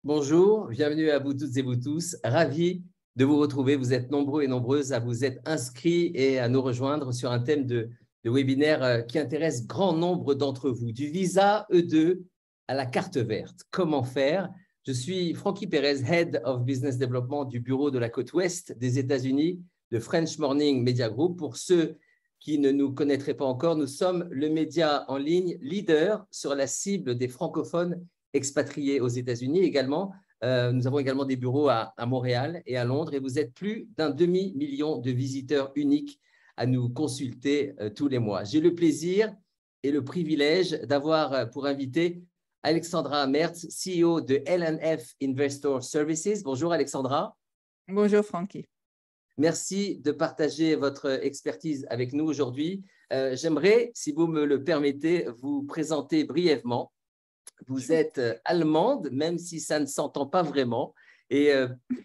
Bonjour, bienvenue à vous toutes et vous tous. Ravi de vous retrouver. Vous êtes nombreux et nombreuses à vous être inscrits et à nous rejoindre sur un thème de webinaire qui intéresse grand nombre d'entre vous. Du visa E2 à la carte verte. Comment faire? Je suis Francky Perez, Head of Business Development du bureau de la côte ouest des États-Unis de French Morning Media Group. Pour ceux qui ne nous connaîtraient pas encore, nous sommes le média en ligne leader sur la cible des francophones expatriés aux États-Unis également. Nous avons également des bureaux à Montréal et à Londres et vous êtes plus d'un demi-million de visiteurs uniques à nous consulter tous les mois. J'ai le plaisir et le privilège d'avoir pour invité Alexandra Mertz, CEO de LNF Investor Services. Bonjour Alexandra. Bonjour Francky. Merci de partager votre expertise avec nous aujourd'hui. J'aimerais, si vous me le permettez, vous présenter brièvement. Vous êtes allemande, même si ça ne s'entend pas vraiment, et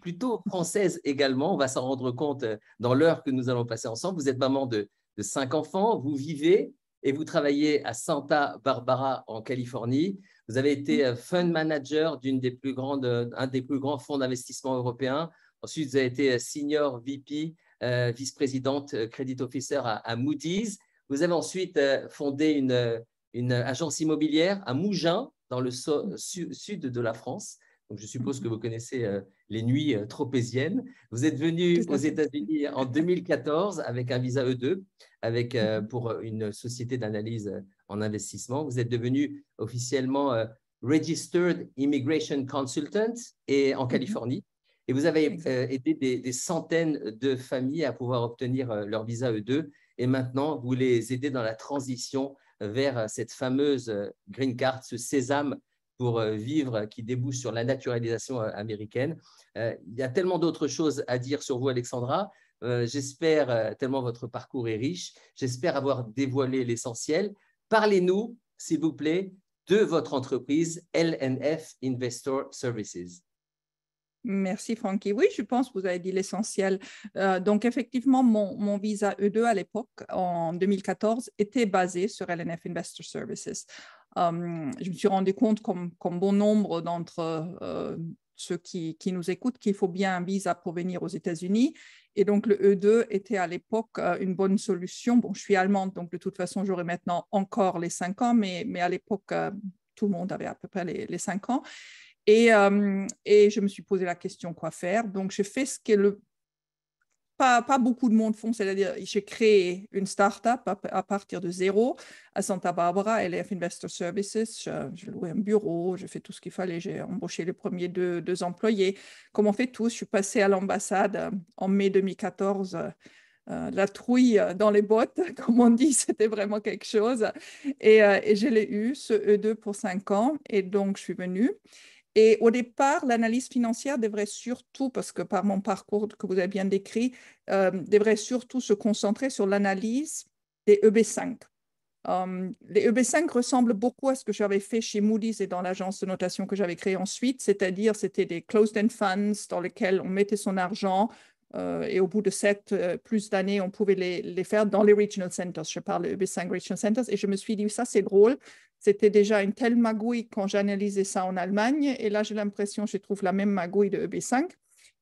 plutôt française également. On va s'en rendre compte dans l'heure que nous allons passer ensemble. Vous êtes maman de 5 enfants. Vous vivez et vous travaillez à Santa Barbara en Californie. Vous avez été fund manager d'un des plus grands fonds d'investissement européens. Ensuite, vous avez été senior VP, vice-présidente credit officer à Moody's. Vous avez ensuite fondé une agence immobilière à Mougins, dans le sud de la France. Donc, je suppose que vous connaissez les nuits tropéziennes. Vous êtes venu aux États-Unis en 2014 avec un visa E2, pour une société d'analyse en investissement. Vous êtes devenu officiellement Registered Immigration Consultant en Californie. Et vous avez aidé des centaines de familles à pouvoir obtenir leur visa E2. Et maintenant, vous les aidez dans la transition vers cette fameuse green card, ce sésame pour vivre qui débouche sur la naturalisation américaine. Il y a tellement d'autres choses à dire sur vous, Alexandra. J'espère, tellement votre parcours est riche, j'espère avoir dévoilé l'essentiel. Parlez-nous, s'il vous plaît, de votre entreprise LNF Investor Services. Merci Francky. Oui, je pense que vous avez dit l'essentiel. Donc effectivement, mon visa E2 à l'époque, en 2014, était basé sur LNF Investor Services. Je me suis rendu compte, comme bon nombre d'entre ceux qui nous écoutent, qu'il faut bien un visa pour venir aux États-Unis. Et donc, le E2 était à l'époque une bonne solution. Bon, je suis allemande, donc de toute façon, j'aurai maintenant encore les 5 ans, mais à l'époque, tout le monde avait à peu près les 5 ans. Et je me suis posé la question quoi faire. Donc, je fais ce que pas beaucoup de monde font, c'est-à-dire j'ai créé une start-up à partir de zéro à Santa Barbara, LNF Investor Services. J'ai loué un bureau, j'ai fait tout ce qu'il fallait, j'ai embauché les premiers deux employés. Comme on fait tous, je suis passée à l'ambassade en mai 2014. La trouille dans les bottes, comme on dit, c'était vraiment quelque chose. Et je l'ai eu, ce E2 pour 5 ans. Et donc, je suis venue. Et au départ, l'analyse financière devrait surtout, parce que par mon parcours que vous avez bien décrit, devrait surtout se concentrer sur l'analyse des EB5. Les EB5 ressemblent beaucoup à ce que j'avais fait chez Moody's et dans l'agence de notation que j'avais créée ensuite, c'est-à-dire c'était des closed-end funds dans lesquels on mettait son argent et au bout de 7 plus d'années, on pouvait les faire dans les regional centers. Je parle de EB5 regional centers et je me suis dit, ça c'est drôle. C'était déjà une telle magouille quand j'analysais ça en Allemagne et là j'ai l'impression que je trouve la même magouille de EB5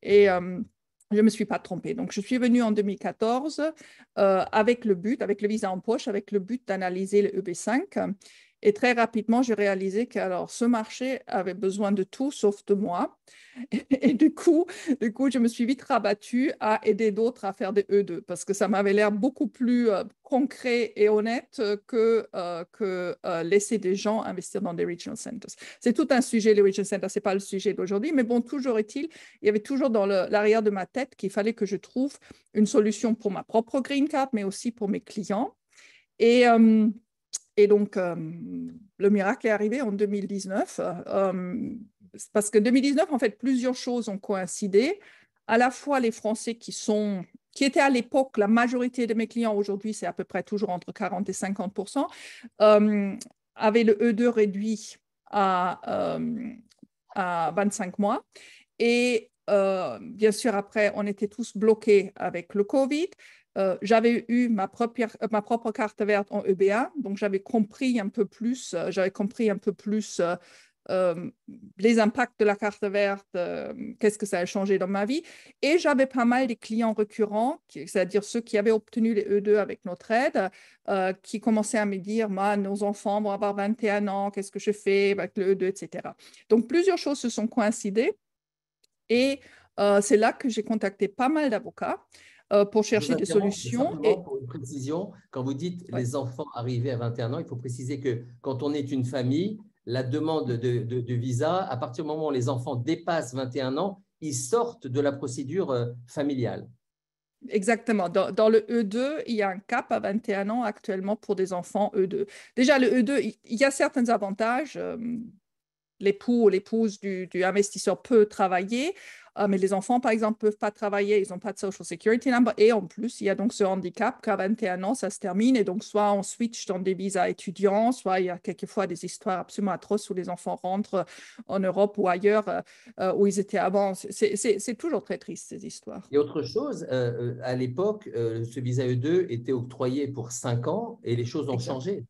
et je ne me suis pas trompée. Donc, je suis venue en 2014 avec le visa en poche, avec le but d'analyser le EB5. Et très rapidement, j'ai réalisé que ce marché avait besoin de tout sauf de moi. Et du coup, je me suis vite rabattue à aider d'autres à faire des E2 parce que ça m'avait l'air beaucoup plus concret et honnête que laisser des gens investir dans des regional centers. C'est tout un sujet, les regional centers, ce n'est pas le sujet d'aujourd'hui, mais bon, toujours est-il, il y avait toujours dans l'arrière de ma tête qu'il fallait que je trouve une solution pour ma propre green card, mais aussi pour mes clients. Et donc, le miracle est arrivé en 2019, parce que 2019, en fait, plusieurs choses ont coïncidé. À la fois les Français qui étaient à l'époque, la majorité de mes clients aujourd'hui, c'est à peu près toujours entre 40 et 50%, avaient le E2 réduit à 25 mois. Et bien sûr, après, on était tous bloqués avec le Covid. J'avais eu ma propre carte verte en EBA, donc j'avais compris un peu plus les impacts de la carte verte, qu'est-ce que ça a changé dans ma vie. Et j'avais pas mal de clients récurrents, c'est-à-dire ceux qui avaient obtenu les E2 avec notre aide, qui commençaient à me dire, nos enfants vont avoir 21 ans, qu'est-ce que je fais avec le E2, etc. Donc, plusieurs choses se sont coïncidées. Et c'est là que j'ai contacté pas mal d'avocats pour Je vous chercher des interromps solutions. simplement pour une précision. Quand vous dites Ouais. les enfants arrivés à 21 ans, il faut préciser que quand on est une famille, la demande de visa, à partir du moment où les enfants dépassent 21 ans, ils sortent de la procédure familiale. Exactement. Dans le E2, il y a un cap à 21 ans actuellement pour des enfants E2. Déjà, le E2, il y a certains avantages. L'époux ou l'épouse du investisseur peut travailler, mais les enfants, par exemple, ne peuvent pas travailler, ils n'ont pas de Social Security number. Et en plus, il y a donc ce handicap qu'à 21 ans, ça se termine. Et donc, soit on switch dans des visas étudiants, soit il y a quelquefois des histoires absolument atroces où les enfants rentrent en Europe ou ailleurs où ils étaient avant. C'est toujours très triste, ces histoires. Et autre chose, à l'époque, ce visa E2 était octroyé pour 5 ans et les choses ont Exact. changé.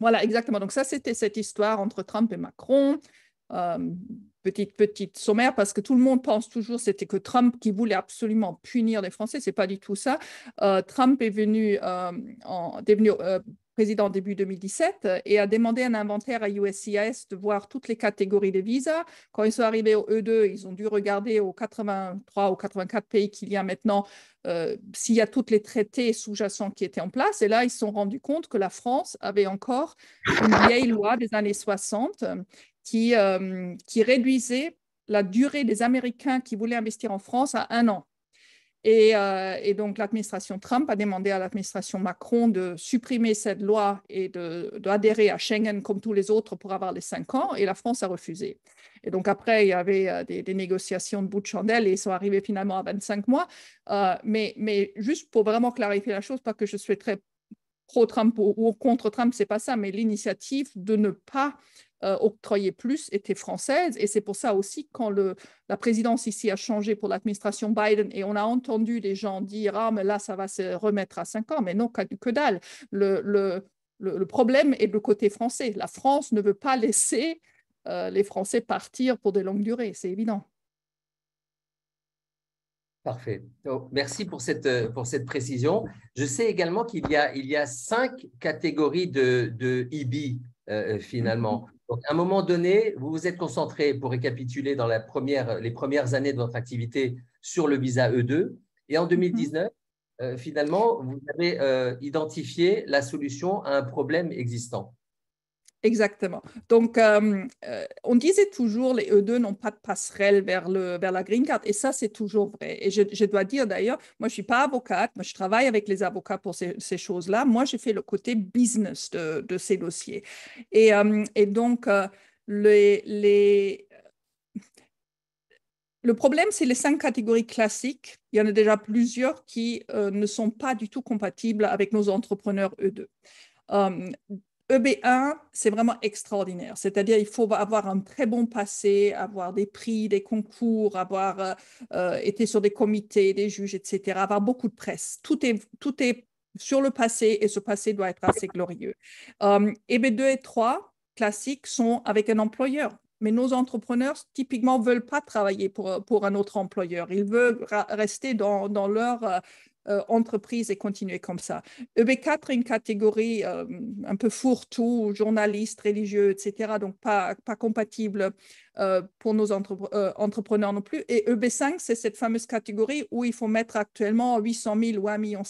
Voilà, exactement. Donc ça, c'était cette histoire entre Trump et Macron. Petite sommaire, parce que tout le monde pense toujours c'était que Trump qui voulait absolument punir les Français. C'est pas du tout ça. Trump est devenu président début 2017 et a demandé un inventaire à USCIS de voir toutes les catégories de visas. Quand ils sont arrivés au E2, ils ont dû regarder aux 83 ou 84 pays qu'il y a maintenant s'il y a tous les traités sous-jacents qui étaient en place. Et là, ils se sont rendus compte que la France avait encore une vieille loi des années 60 qui réduisait la durée des Américains qui voulaient investir en France à 1 an. Et donc, l'administration Trump a demandé à l'administration Macron de supprimer cette loi et d'adhérer à Schengen comme tous les autres pour avoir les 5 ans, et la France a refusé. Et donc, après, il y avait des négociations de bout de chandelle et ils sont arrivés finalement à 25 mois. Mais juste pour vraiment clarifier la chose, pas que je suis très pro-Trump ou contre Trump, c'est pas ça, mais l'initiative de ne pas octroyer plus était française. Et c'est pour ça aussi quand la présidence ici a changé pour l'administration Biden et on a entendu les gens dire « Ah, mais là, ça va se remettre à 5 ans ». Mais non, que dalle. Le problème est du côté français. La France ne veut pas laisser les Français partir pour de longues durées, c'est évident. Parfait. Donc, merci pour cette précision. Je sais également il y a 5 catégories de EB finalement. Donc, à un moment donné, vous vous êtes concentré, pour récapituler, dans les premières années de votre activité sur le visa E2. Et en 2019, finalement, vous avez identifié la solution à un problème existant. Exactement. Donc, on disait toujours les E2 n'ont pas de passerelle vers la green card, et ça, c'est toujours vrai. Et je dois dire d'ailleurs, moi, je ne suis pas avocate, mais je travaille avec les avocats pour ces choses-là. Moi, j'ai fait le côté business de ces dossiers. Et donc, le problème, c'est les 5 catégories classiques. Il y en a déjà plusieurs qui ne sont pas du tout compatibles avec nos entrepreneurs E2. EB1, c'est vraiment extraordinaire. C'est-à-dire, il faut avoir un très bon passé, avoir des prix, des concours, avoir été sur des comités, des juges, etc., avoir beaucoup de presse. Tout est sur le passé et ce passé doit être assez glorieux. EB2 et 3, classiques, sont avec un employeur. Mais nos entrepreneurs, typiquement, ne veulent pas travailler pour un autre employeur. Ils veulent rester dans leur entreprise et continuer comme ça. EB4 est une catégorie un peu fourre-tout, journalistes, religieux, etc., donc pas compatible pour nos entrepreneurs non plus. Et EB5, c'est cette fameuse catégorie où il faut mettre actuellement 800 000 ou 1,50 million,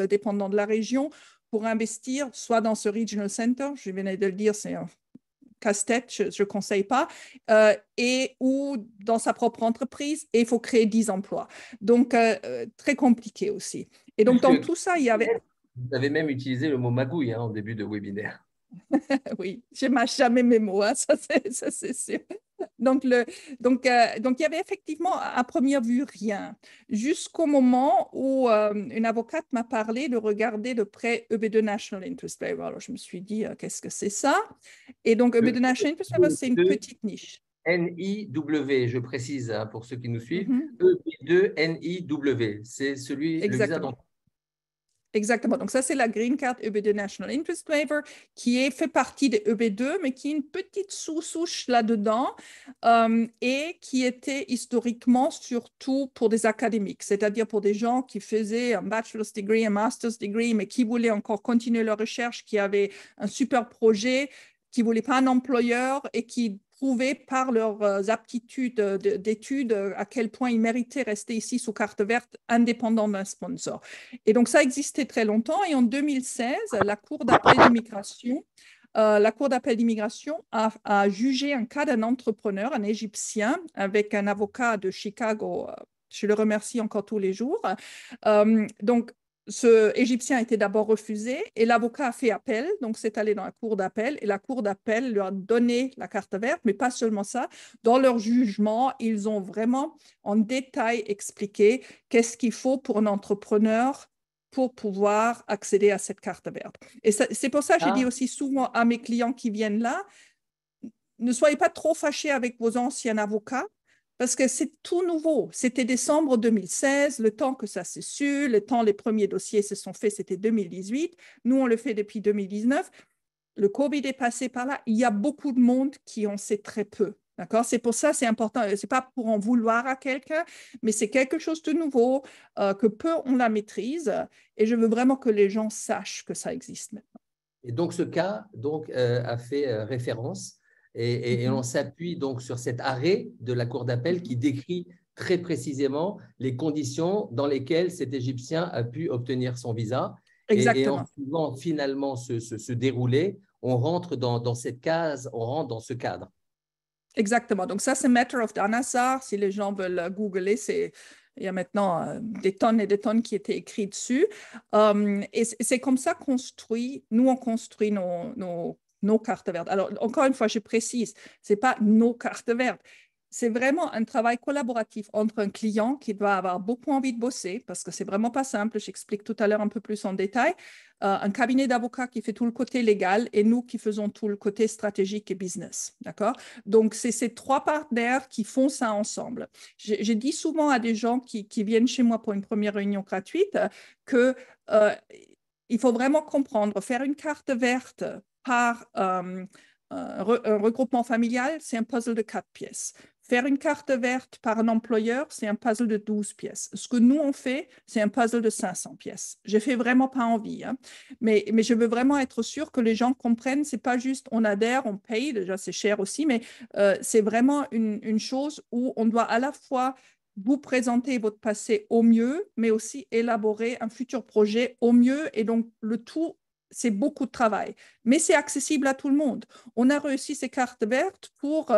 dépendant de la région, pour investir soit dans ce Regional Center, je venais de le dire, c'est un casse-tête, je ne conseille pas, ou dans sa propre entreprise, et il faut créer 10 emplois. Donc, très compliqué aussi. Et donc, dans tout ça, il y avait... Vous avez même utilisé le mot magouille en début de webinaire. Oui, je ne mâche jamais mes mots, hein, ça c'est sûr. Donc, il y avait effectivement à première vue rien, jusqu'au moment où une avocate m'a parlé de regarder de près EB2 National Interest Waiver. Alors, je me suis dit, qu'est-ce que c'est ça? Et donc, EB2 National Interest Waiver, c'est une petite niche. NIW, je précise pour ceux qui nous suivent, Mm-hmm. EB2 NIW, c'est le visa dont... Exactement. Donc, ça, c'est la Green Card EB2 National Interest Waiver qui fait partie des EB2, mais qui est une petite sous-souche là-dedans et qui était historiquement surtout pour des académiques, c'est-à-dire pour des gens qui faisaient un bachelor's degree, un master's degree, mais qui voulaient encore continuer leur recherche, qui avaient un super projet, qui ne voulaient pas un employeur et qui prouver par leurs aptitudes d'études à quel point ils méritaient rester ici sous carte verte indépendant d'un sponsor. Et donc, ça existait très longtemps. Et en 2016, la Cour d'appel d'immigration a jugé un cas d'un entrepreneur, un Égyptien, avec un avocat de Chicago. Je le remercie encore tous les jours. Donc, ce Égyptien a été d'abord refusé et l'avocat a fait appel, donc c'est allé dans la cour d'appel et la cour d'appel lui a donné la carte verte, mais pas seulement ça. Dans leur jugement, ils ont vraiment en détail expliqué qu'est-ce qu'il faut pour un entrepreneur pour pouvoir accéder à cette carte verte. Et c'est pour ça que j'ai dit aussi souvent à mes clients qui viennent là, ne soyez pas trop fâchés avec vos anciens avocats parce que c'est tout nouveau. C'était décembre 2016, le temps que ça s'est su, le temps les premiers dossiers se sont faits, c'était 2018. Nous, on le fait depuis 2019. Le COVID est passé par là. Il y a beaucoup de monde qui en sait très peu. D'accord? C'est pour ça, c'est important. Ce n'est pas pour en vouloir à quelqu'un, mais c'est quelque chose de nouveau, que peu on la maîtrise. Et je veux vraiment que les gens sachent que ça existe maintenant. Et donc, ce cas a fait référence et on s'appuie donc sur cet arrêt de la Cour d'appel qui décrit très précisément les conditions dans lesquelles cet Égyptien a pu obtenir son visa. Et en suivant finalement ce déroulé, on rentre dans cette case, on rentre dans ce cadre. Exactement. Donc, ça, c'est Matter of Dhanasar. Si les gens veulent googler, il y a maintenant des tonnes et des tonnes qui étaient écrites dessus. Et c'est comme ça nous, on construit nos cartes vertes. Alors, encore une fois, je précise, ce n'est pas nos cartes vertes. C'est vraiment un travail collaboratif entre un client qui doit avoir beaucoup envie de bosser, parce que c'est vraiment pas simple, j'explique tout à l'heure un peu plus en détail, un cabinet d'avocats qui fait tout le côté légal et nous qui faisons tout le côté stratégique et business. D'accord? Donc, c'est ces trois partenaires qui font ça ensemble. J'ai dit souvent à des gens qui viennent chez moi pour une première réunion gratuite que il faut vraiment comprendre, faire une carte verte par un regroupement familial, c'est un puzzle de 4 pièces. Faire une carte verte par un employeur, c'est un puzzle de 12 pièces. Ce que nous, on fait, c'est un puzzle de 500 pièces. Je ne fais vraiment pas envie, hein. Mais je veux vraiment être sûre que les gens comprennent, ce n'est pas juste on adhère, on paye, déjà c'est cher aussi, mais c'est vraiment une chose où on doit à la fois vous présenter votre passé au mieux, mais aussi élaborer un futur projet au mieux. Et donc, le tout, c'est beaucoup de travail, mais c'est accessible à tout le monde. On a réussi ces cartes vertes pour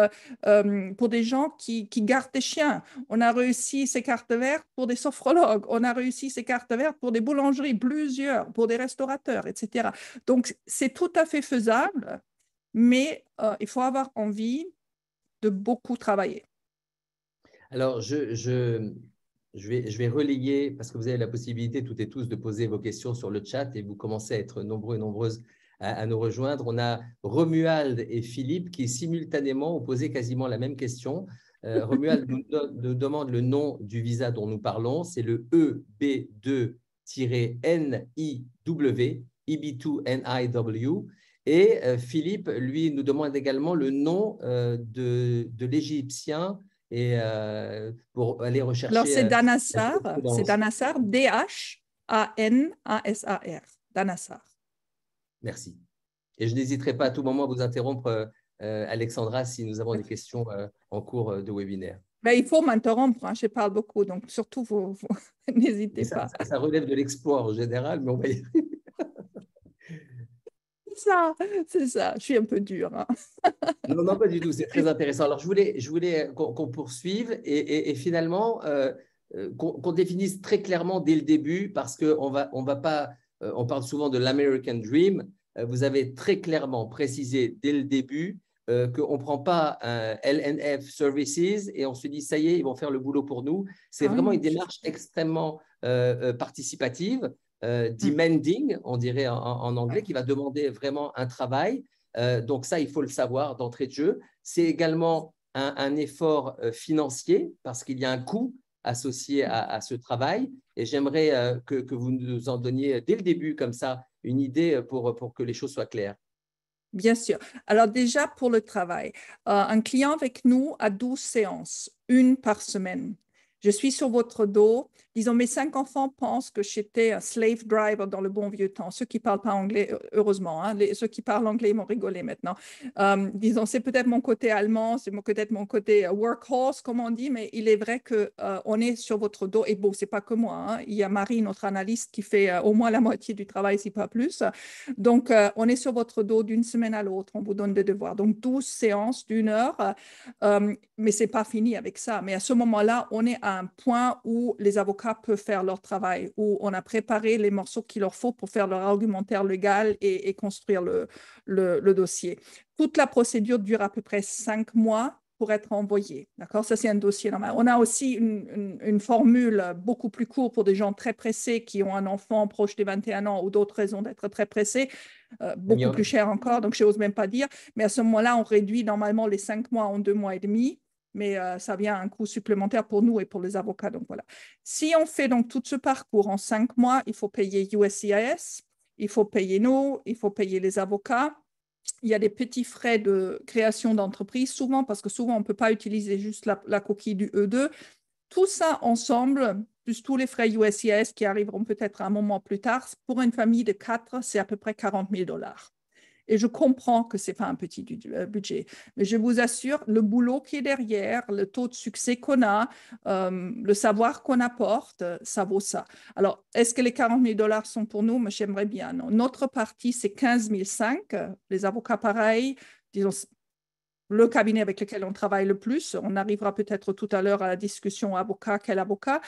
des gens qui gardent des chiens. On a réussi ces cartes vertes pour des sophrologues. On a réussi ces cartes vertes pour des boulangeries, plusieurs, pour des restaurateurs, etc. Donc, c'est tout à fait faisable, mais il faut avoir envie de beaucoup travailler. Alors, je vais relayer, parce que vous avez la possibilité toutes et tous de poser vos questions sur le chat et vous commencez à être nombreux et nombreuses à nous rejoindre. On a Romuald et Philippe qui simultanément ont posé quasiment la même question. Romuald nous demande le nom du visa dont nous parlons. C'est le EB2-NIW, EB2NIW. Et Philippe, lui, nous demande également le nom de l'Égyptien et pour aller rechercher… Alors, c'est Dhanasar, D-H-A-N-A-S-A-R, Dhanasar. Merci. Et je n'hésiterai pas à tout moment à vous interrompre, Alexandra, si nous avons des questions en cours de webinaire. Mais il faut m'interrompre, hein, je parle beaucoup, donc surtout, vous n'hésitez pas. Ça relève de l'exploit en général, mais on va y arriver. C'est ça, je suis un peu dure. Hein. Non, pas du tout, c'est très intéressant. Alors, je voulais qu'on poursuive et finalement, qu'on définisse très clairement dès le début, parce qu'on va pas, on parle souvent de l'American Dream. Vous avez très clairement précisé dès le début qu'on ne prend pas un LNF Services et on se dit, ça y est, ils vont faire le boulot pour nous. C'est vraiment une démarche extrêmement participative, demanding, on dirait en anglais, qui va demander vraiment un travail. Donc ça, il faut le savoir d'entrée de jeu. C'est également un effort financier parce qu'il y a un coût associés à ce travail. Et j'aimerais que vous nous en donniez dès le début, comme ça, une idée pour que les choses soient claires. Bien sûr. Alors déjà, pour le travail, un client avec nous a 12 séances, une par semaine. Je suis sur votre dos. Disons, mes 5 enfants pensent que j'étais un slave driver dans le bon vieux temps. Ceux qui ne parlent pas anglais, heureusement, hein, ceux qui parlent anglais m'ont rigolé maintenant. Disons, c'est peut-être mon côté allemand, c'est peut-être mon côté workhorse, comme on dit, mais il est vrai qu'on est sur votre dos. Et bon, ce n'est pas que moi, hein. Il y a Marie, notre analyste, qui fait au moins la moitié du travail, si pas plus. Donc, on est sur votre dos d'une semaine à l'autre. On vous donne des devoirs. Donc, 12 séances d'une heure. Mais ce n'est pas fini avec ça. Mais à ce moment-là, on est à un point où les avocats peuvent faire leur travail, où on a préparé les morceaux qu'il leur faut pour faire leur argumentaire légal et construire le dossier. Toute la procédure dure à peu près 5 mois pour être envoyé. D'accord? Ça, c'est un dossier normal. On a aussi une formule beaucoup plus courte pour des gens très pressés qui ont un enfant proche des 21 ans ou d'autres raisons d'être très pressés, beaucoup plus cher encore, donc je n'ose même pas dire. Mais à ce moment-là, on réduit normalement les 5 mois en 2 mois et demi, mais ça vient à un coût supplémentaire pour nous et pour les avocats. Donc voilà. Si on fait donc tout ce parcours en 5 mois, il faut payer USCIS, il faut payer nous, il faut payer les avocats. Il y a des petits frais de création d'entreprise, souvent, parce que souvent, on ne peut pas utiliser juste la coquille du E2. Tout ça ensemble, plus tous les frais USCIS qui arriveront peut-être un moment plus tard, pour une famille de 4, c'est à peu près 40 000 $. Et je comprends que ce n'est pas un petit budget, mais je vous assure, le boulot qui est derrière, le taux de succès qu'on a, le savoir qu'on apporte, ça vaut ça. Alors, est-ce que les 40 000 $ sont pour nous? Mais j'aimerais bien. Non. Notre partie, c'est 15 500. Les avocats, pareil. Disons, le cabinet avec lequel on travaille le plus. On arrivera peut-être tout à l'heure à la discussion avocat, quel avocat.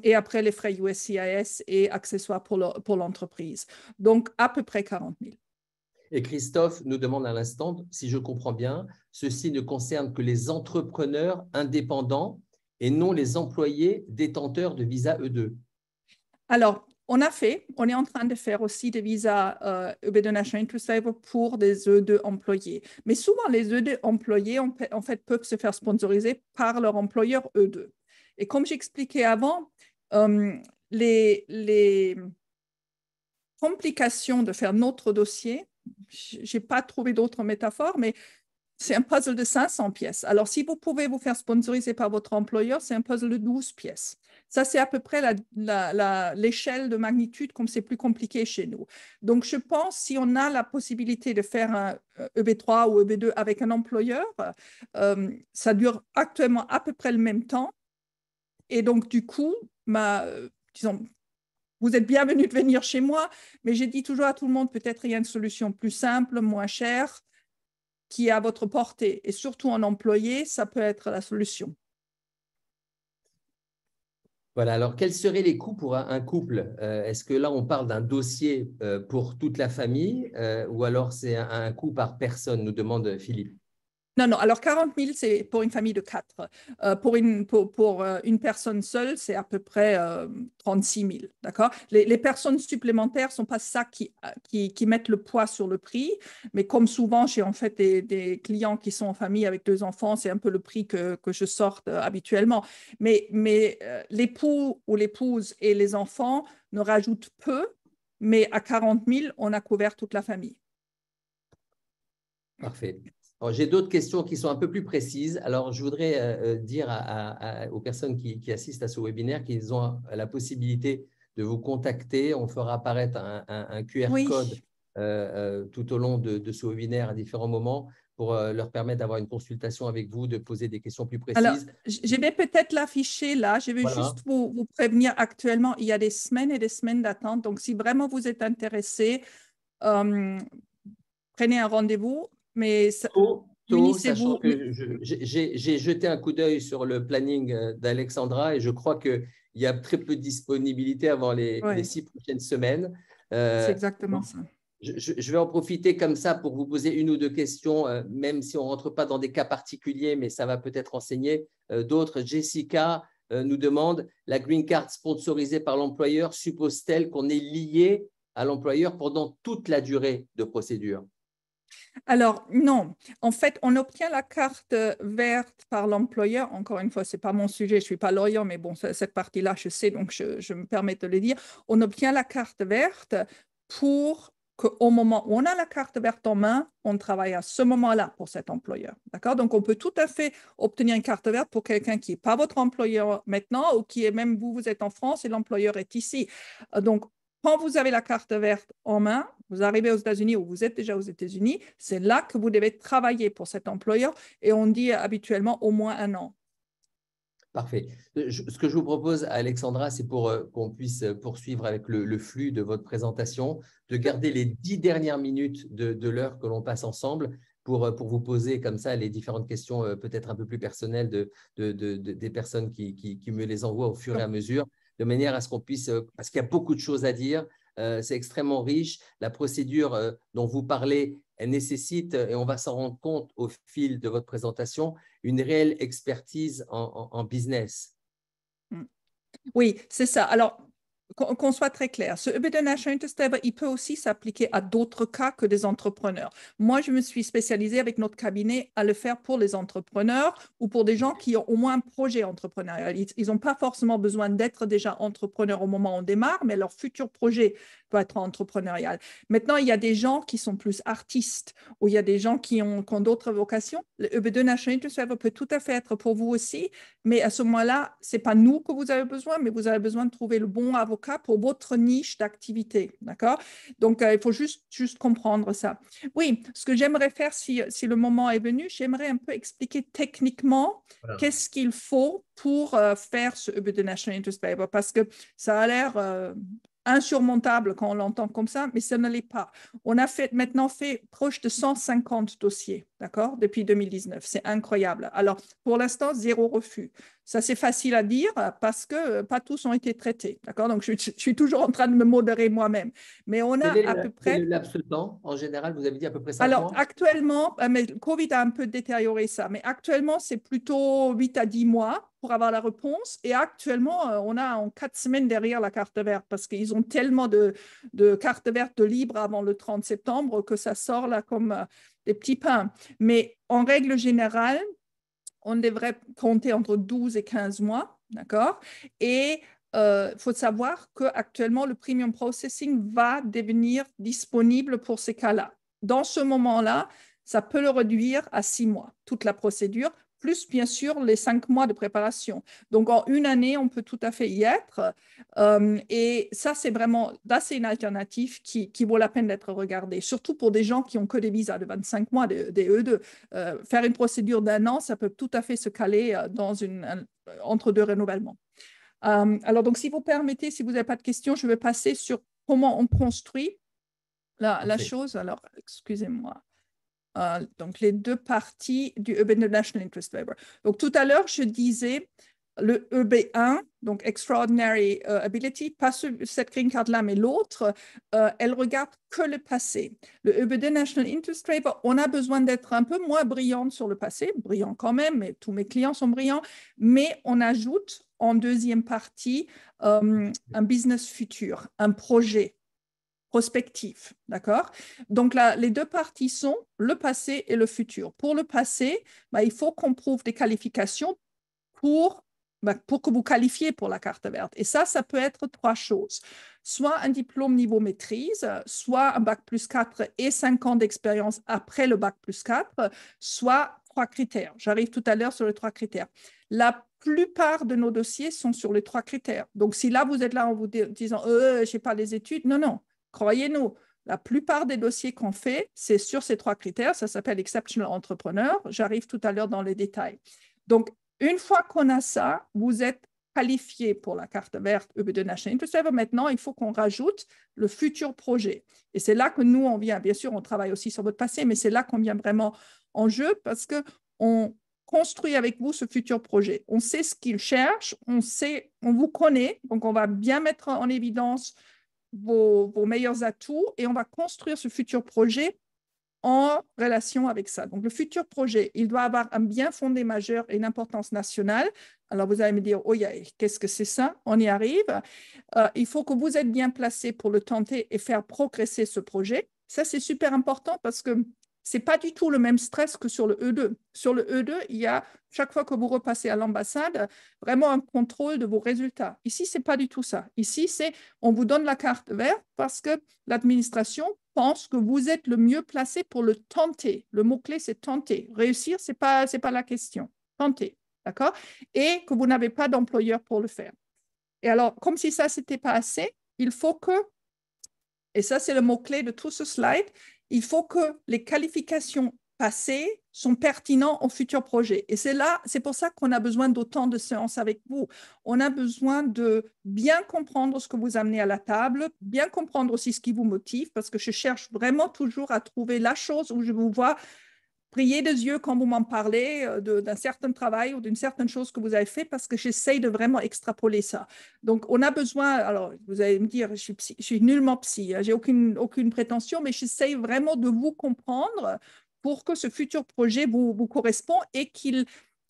Et après, les frais USCIS et accessoires pour l'entreprise. Donc, à peu près 40 000. Et Christophe nous demande à l'instant, si je comprends bien, ceci ne concerne que les entrepreneurs indépendants et non les employés détenteurs de visa E2. Alors, on est en train de faire aussi des visas E2 National Interest Waiver pour des E2 employés. Mais souvent, les E2 employés, en fait, peuvent se faire sponsoriser par leur employeur E2. Et comme j'expliquais avant, les complications de faire notre dossier, je n'ai pas trouvé d'autres métaphores, mais c'est un puzzle de 500 pièces. Alors, si vous pouvez vous faire sponsoriser par votre employeur, c'est un puzzle de 12 pièces. Ça, c'est à peu près l'échelle de magnitude comme c'est plus compliqué chez nous. Donc, je pense si on a la possibilité de faire un EB3 ou EB2 avec un employeur, ça dure actuellement à peu près le même temps. Et donc, du coup, disons, vous êtes bienvenue de venir chez moi, mais j'ai dit toujours à tout le monde, peut-être il y a une solution plus simple, moins chère, qui est à votre portée. Et surtout en employé, ça peut être la solution. Voilà, alors quels seraient les coûts pour un couple? Est-ce que là, on parle d'un dossier pour toute la famille ou alors c'est un coût par personne, nous demande Philippe. Non, non. Alors, 40 000, c'est pour une famille de 4. Pour une personne seule, c'est à peu près 36 000. D'accord? Les personnes supplémentaires ne sont pas ça qui mettent le poids sur le prix. Mais comme souvent, j'ai en fait des clients qui sont en famille avec 2 enfants, c'est un peu le prix que je sorte habituellement. Mais l'époux ou l'épouse et les enfants ne rajoutent peu. Mais à 40 000, on a couvert toute la famille. Parfait. J'ai d'autres questions qui sont un peu plus précises. Alors, je voudrais dire aux personnes qui assistent à ce webinaire qu'ils ont la possibilité de vous contacter. On fera apparaître un QR code tout au long de ce webinaire à différents moments pour leur permettre d'avoir une consultation avec vous, de poser des questions plus précises. Alors, je vais peut-être l'afficher là. Je vais juste vous prévenir actuellement, il y a des semaines et des semaines d'attente. Donc, si vraiment vous êtes intéressé, prenez un rendez-vous. Mais sachant que j'ai jeté un coup d'œil sur le planning d'Alexandra et je crois qu'il y a très peu de disponibilité avant les 6 prochaines semaines. C'est exactement ça. Je vais en profiter comme ça pour vous poser une ou deux questions, même si on ne rentre pas dans des cas particuliers, mais ça va peut-être renseigner d'autres. Jessica nous demande, la green card sponsorisée par l'employeur suppose-t-elle qu'on est lié à l'employeur pendant toute la durée de procédure? Alors, non. En fait, on obtient la carte verte par l'employeur. Encore une fois, ce n'est pas mon sujet, je ne suis pas lawyer, mais bon, cette partie-là, je sais, donc je me permets de le dire. On obtient la carte verte pour qu'au moment où on a la carte verte en main, on travaille à ce moment-là pour cet employeur. D'accord? Donc, on peut tout à fait obtenir une carte verte pour quelqu'un qui n'est pas votre employeur maintenant ou qui est même vous êtes en France et l'employeur est ici. Donc, quand vous avez la carte verte en main, vous arrivez aux États-Unis ou vous êtes déjà aux États-Unis, c'est là que vous devez travailler pour cet employeur et on dit habituellement au moins 1 an. Parfait. Ce que je vous propose, Alexandra, c'est pour qu'on puisse poursuivre avec le flux de votre présentation, de garder les 10 dernières minutes de l'heure que l'on passe ensemble pour vous poser comme ça les différentes questions peut-être un peu plus personnelles des personnes qui me les envoient au fur et à mesure, de manière à ce qu'on puisse, parce qu'il y a beaucoup de choses à dire, c'est extrêmement riche. La procédure dont vous parlez, elle nécessite, et on va s'en rendre compte au fil de votre présentation, une réelle expertise en business. Oui, c'est ça. Alors, qu'on soit très clair, ce EBD National Interest Waiver, il peut aussi s'appliquer à d'autres cas que des entrepreneurs. Moi, je me suis spécialisée avec notre cabinet à le faire pour les entrepreneurs ou pour des gens qui ont au moins un projet entrepreneurial. Ils n'ont pas forcément besoin d'être déjà entrepreneurs au moment où on démarre, mais leur futur projet peut être entrepreneurial. Maintenant, il y a des gens qui sont plus artistes ou il y a des gens qui ont d'autres vocations. Le EBD National Interest Waiver peut tout à fait être pour vous aussi, mais à ce moment-là, ce n'est pas nous que vous avez besoin, mais vous avez besoin de trouver le bon avocat pour votre niche d'activité. D'accord? Donc, il faut juste comprendre ça. Oui, ce que j'aimerais faire, si le moment est venu, j'aimerais un peu expliquer techniquement qu'est-ce qu'il faut pour faire ce EBD National Interest Waiver, parce que ça a l'air insurmontable quand on l'entend comme ça, mais ça ne l'est pas. On a maintenant fait proche de 150 dossiers, d'accord, depuis 2019. C'est incroyable. Alors, pour l'instant, 0 refus. Ça, c'est facile à dire parce que pas tous ont été traités, d'accord? Donc, je suis toujours en train de me modérer moi-même. Mais on a à peu près… Quel est le laps de temps? En général, vous avez dit à peu près 5 Alors, mois? actuellement, mais le Covid a un peu détérioré ça, mais actuellement, c'est plutôt 8 à 10 mois pour avoir la réponse. Et actuellement, on a en 4 semaines derrière la carte verte parce qu'ils ont tellement de cartes vertes libres avant le 30 septembre que ça sort là comme des petits pains. Mais en règle générale, on devrait compter entre 12 et 15 mois, d'accord? Et il faut savoir qu'actuellement, le premium processing va devenir disponible pour ces cas-là. Dans ce moment-là, ça peut le réduire à 6 mois, toute la procédure, plus bien sûr les 5 mois de préparation. Donc en une année, on peut tout à fait y être. Et ça, c'est vraiment, là, c'est une alternative qui vaut la peine d'être regardée, surtout pour des gens qui ont que des visas de 25 mois, des E2. Faire une procédure d'1 an, ça peut tout à fait se caler dans entre 2 renouvellements. Alors, donc, si vous permettez, si vous n'avez pas de questions, je vais passer sur comment on construit la chose. Alors, excusez-moi. Donc, les 2 parties du EB National Interest Waiver. Donc, tout à l'heure, je disais le EB1, donc Extraordinary Ability, pas cette green card-là, mais l'autre, elle regarde que le passé. Le EBD National Interest Waiver, on a besoin d'être un peu moins brillante sur le passé, brillant quand même, mais tous mes clients sont brillants, mais on ajoute en deuxième partie un business futur, un projet prospectif, d'accord? Donc là, les 2 parties sont le passé et le futur. Pour le passé, il faut qu'on prouve des qualifications pour que vous qualifiez pour la carte verte. Et ça peut être 3 choses. Soit un diplôme niveau maîtrise, soit un bac plus 4 et 5 ans d'expérience après le bac plus 4, soit 3 critères. J'arrive tout à l'heure sur les 3 critères. La plupart de nos dossiers sont sur les 3 critères. Donc, si là, vous êtes là en vous disant « je n'ai pas les études », non, croyez-nous, la plupart des dossiers qu'on fait, c'est sur ces 3 critères. Ça s'appelle Exceptional Entrepreneur. J'arrive tout à l'heure dans les détails. Donc, une fois qu'on a ça, vous êtes qualifié pour la carte verte EBD National Interest Waiver. Maintenant, il faut qu'on rajoute le futur projet. Et c'est là que nous, on vient, bien sûr, on travaille aussi sur votre passé, mais c'est là qu'on vient vraiment en jeu parce qu'on construit avec vous ce futur projet. On sait ce qu'il cherche, on vous connaît, donc on va bien mettre en évidence vos meilleurs atouts et on va construire ce futur projet en relation avec ça. Donc, le futur projet, il doit avoir un bien fondé majeur et une importance nationale. Alors, vous allez me dire, oh, qu'est-ce que c'est ça? On y arrive. Il faut que vous êtes bien placé pour le tenter et faire progresser ce projet. Ça, c'est super important parce que ce n'est pas du tout le même stress que sur le E2. Sur le E2, il y a, chaque fois que vous repassez à l'ambassade, vraiment un contrôle de vos résultats. Ici, ce n'est pas du tout ça. Ici, c'est on vous donne la carte verte parce que l'administration pense que vous êtes le mieux placé pour le tenter. Le mot-clé, c'est tenter. Réussir, ce n'est pas la question. Tenter, d'accord? Et que vous n'avez pas d'employeur pour le faire. Et alors, comme si ça, ce n'était pas assez, il faut que, et ça, c'est le mot-clé de tout ce slide, il faut que les qualifications passées sont pertinentes au futur projet. Et c'est pour ça qu'on a besoin d'autant de séances avec vous. On a besoin de bien comprendre ce que vous amenez à la table, bien comprendre aussi ce qui vous motive, parce que je cherche vraiment toujours à trouver la chose où je vous vois briller des yeux quand vous m'en parlez d'un certain travail ou d'une certaine chose que vous avez fait, parce que j'essaye de vraiment extrapoler ça. Donc, on a besoin, alors vous allez me dire, je suis nullement psy, j'ai aucune prétention, mais j'essaye vraiment de vous comprendre pour que ce futur projet vous correspond et qu'il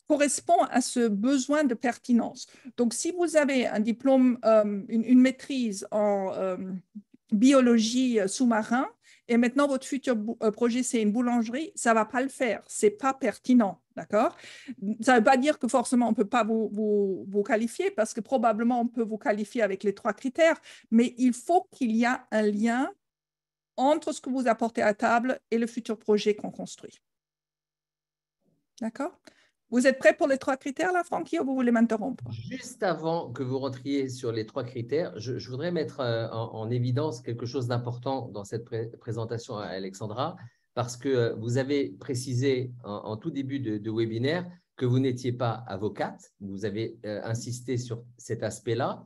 correspond à ce besoin de pertinence. Donc, si vous avez un diplôme, une maîtrise en biologie sous-marin, et maintenant votre futur projet, c'est une boulangerie, ça ne va pas le faire. Ce n'est pas pertinent, d'accord? Ça ne veut pas dire que forcément on ne peut pas vous qualifier, parce que probablement on peut vous qualifier avec les 3 critères, mais il faut qu'il y ait un lien entre ce que vous apportez à table et le futur projet qu'on construit. D'accord? Vous êtes prêts pour les 3 critères, là, Francky, ou vous voulez m'interrompre? Juste avant que vous rentriez sur les 3 critères, je voudrais mettre en évidence quelque chose d'important dans cette présentation à Alexandra, parce que vous avez précisé en tout début de webinaire que vous n'étiez pas avocate. Vous avez insisté sur cet aspect-là.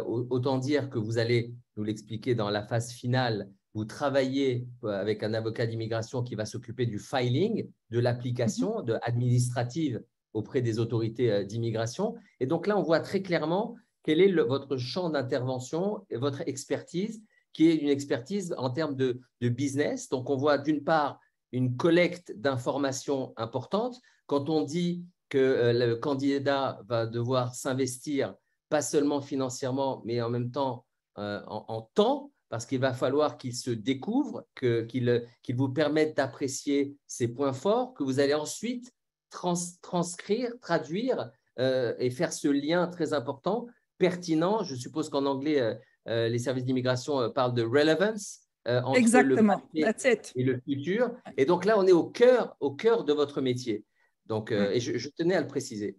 Autant dire que vous allez nous l'expliquer dans la phase finale. Vous travaillez avec un avocat d'immigration qui va s'occuper du filing, de l'application administrative auprès des autorités d'immigration. Et donc là, on voit très clairement quel est votre champ d'intervention et votre expertise, qui est une expertise en termes de business. Donc, on voit d'une part une collecte d'informations importantes. Quand on dit que le candidat va devoir s'investir, pas seulement financièrement, mais en même temps en temps, parce qu'il va falloir qu'il se découvre, qu'il vous permette d'apprécier ses points forts, que vous allez ensuite transcrire, traduire et faire ce lien très important, pertinent. Je suppose qu'en anglais, les services d'immigration parlent de relevance entre Exactement. le passé et le futur. Et donc là, on est au cœur de votre métier. Donc, et je tenais à le préciser.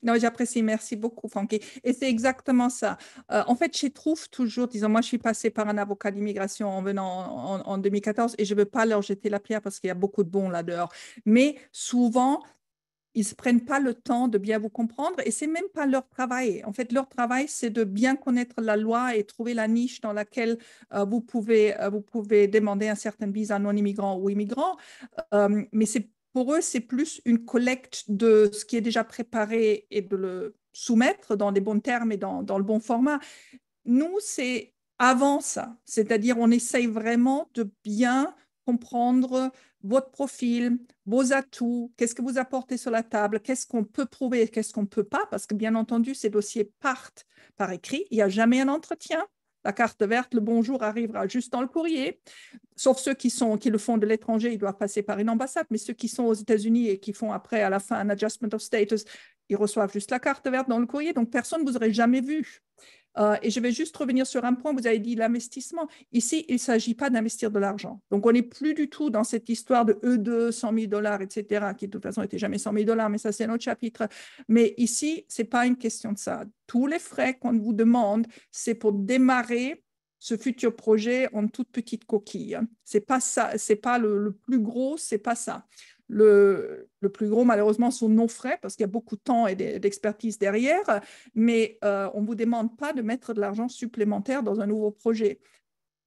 Non, j'apprécie, merci beaucoup, Francky. Et c'est exactement ça. En fait, je trouve toujours, disons, moi, je suis passée par un avocat d'immigration en venant en 2014 et je ne veux pas leur jeter la pierre parce qu'il y a beaucoup de bons là-dehors. Mais souvent, ils ne se prennent pas le temps de bien vous comprendre et ce n'est même pas leur travail. En fait, leur travail, c'est de bien connaître la loi et trouver la niche dans laquelle vous pouvez demander un certain visa non-immigrant ou immigrant. Mais pour eux, c'est plus une collecte de ce qui est déjà préparé et de le soumettre dans des bons termes et dans le bon format. Nous, c'est avant ça, c'est-à-dire on essaye vraiment de bien comprendre votre profil, vos atouts, qu'est-ce que vous apportez sur la table, qu'est-ce qu'on peut prouver, qu'est-ce qu'on ne peut pas, parce que bien entendu, ces dossiers partent par écrit, il n'y a jamais un entretien. La carte verte, le bonjour arrivera juste dans le courrier, sauf ceux qui le font de l'étranger, ils doivent passer par une ambassade, mais ceux qui sont aux États-Unis et qui font après, à la fin, un adjustment of status, ils reçoivent juste la carte verte dans le courrier, donc personne ne vous aurait jamais vu. Et je vais juste revenir sur un point, vous avez dit l'investissement. Ici, il ne s'agit pas d'investir de l'argent. Donc, on n'est plus du tout dans cette histoire de E2, 100 000 $, etc., qui de toute façon n'était jamais 100 000 $, mais ça, c'est un autre chapitre. Mais ici, ce n'est pas une question de ça. Tous les frais qu'on vous demande, c'est pour démarrer ce futur projet en toute petite coquille. C'est pas ça, c'est pas le plus gros, c'est pas ça. Le plus gros, malheureusement, sont nos frais parce qu'il y a beaucoup de temps et d'expertise derrière, mais on ne vous demande pas de mettre de l'argent supplémentaire dans un nouveau projet.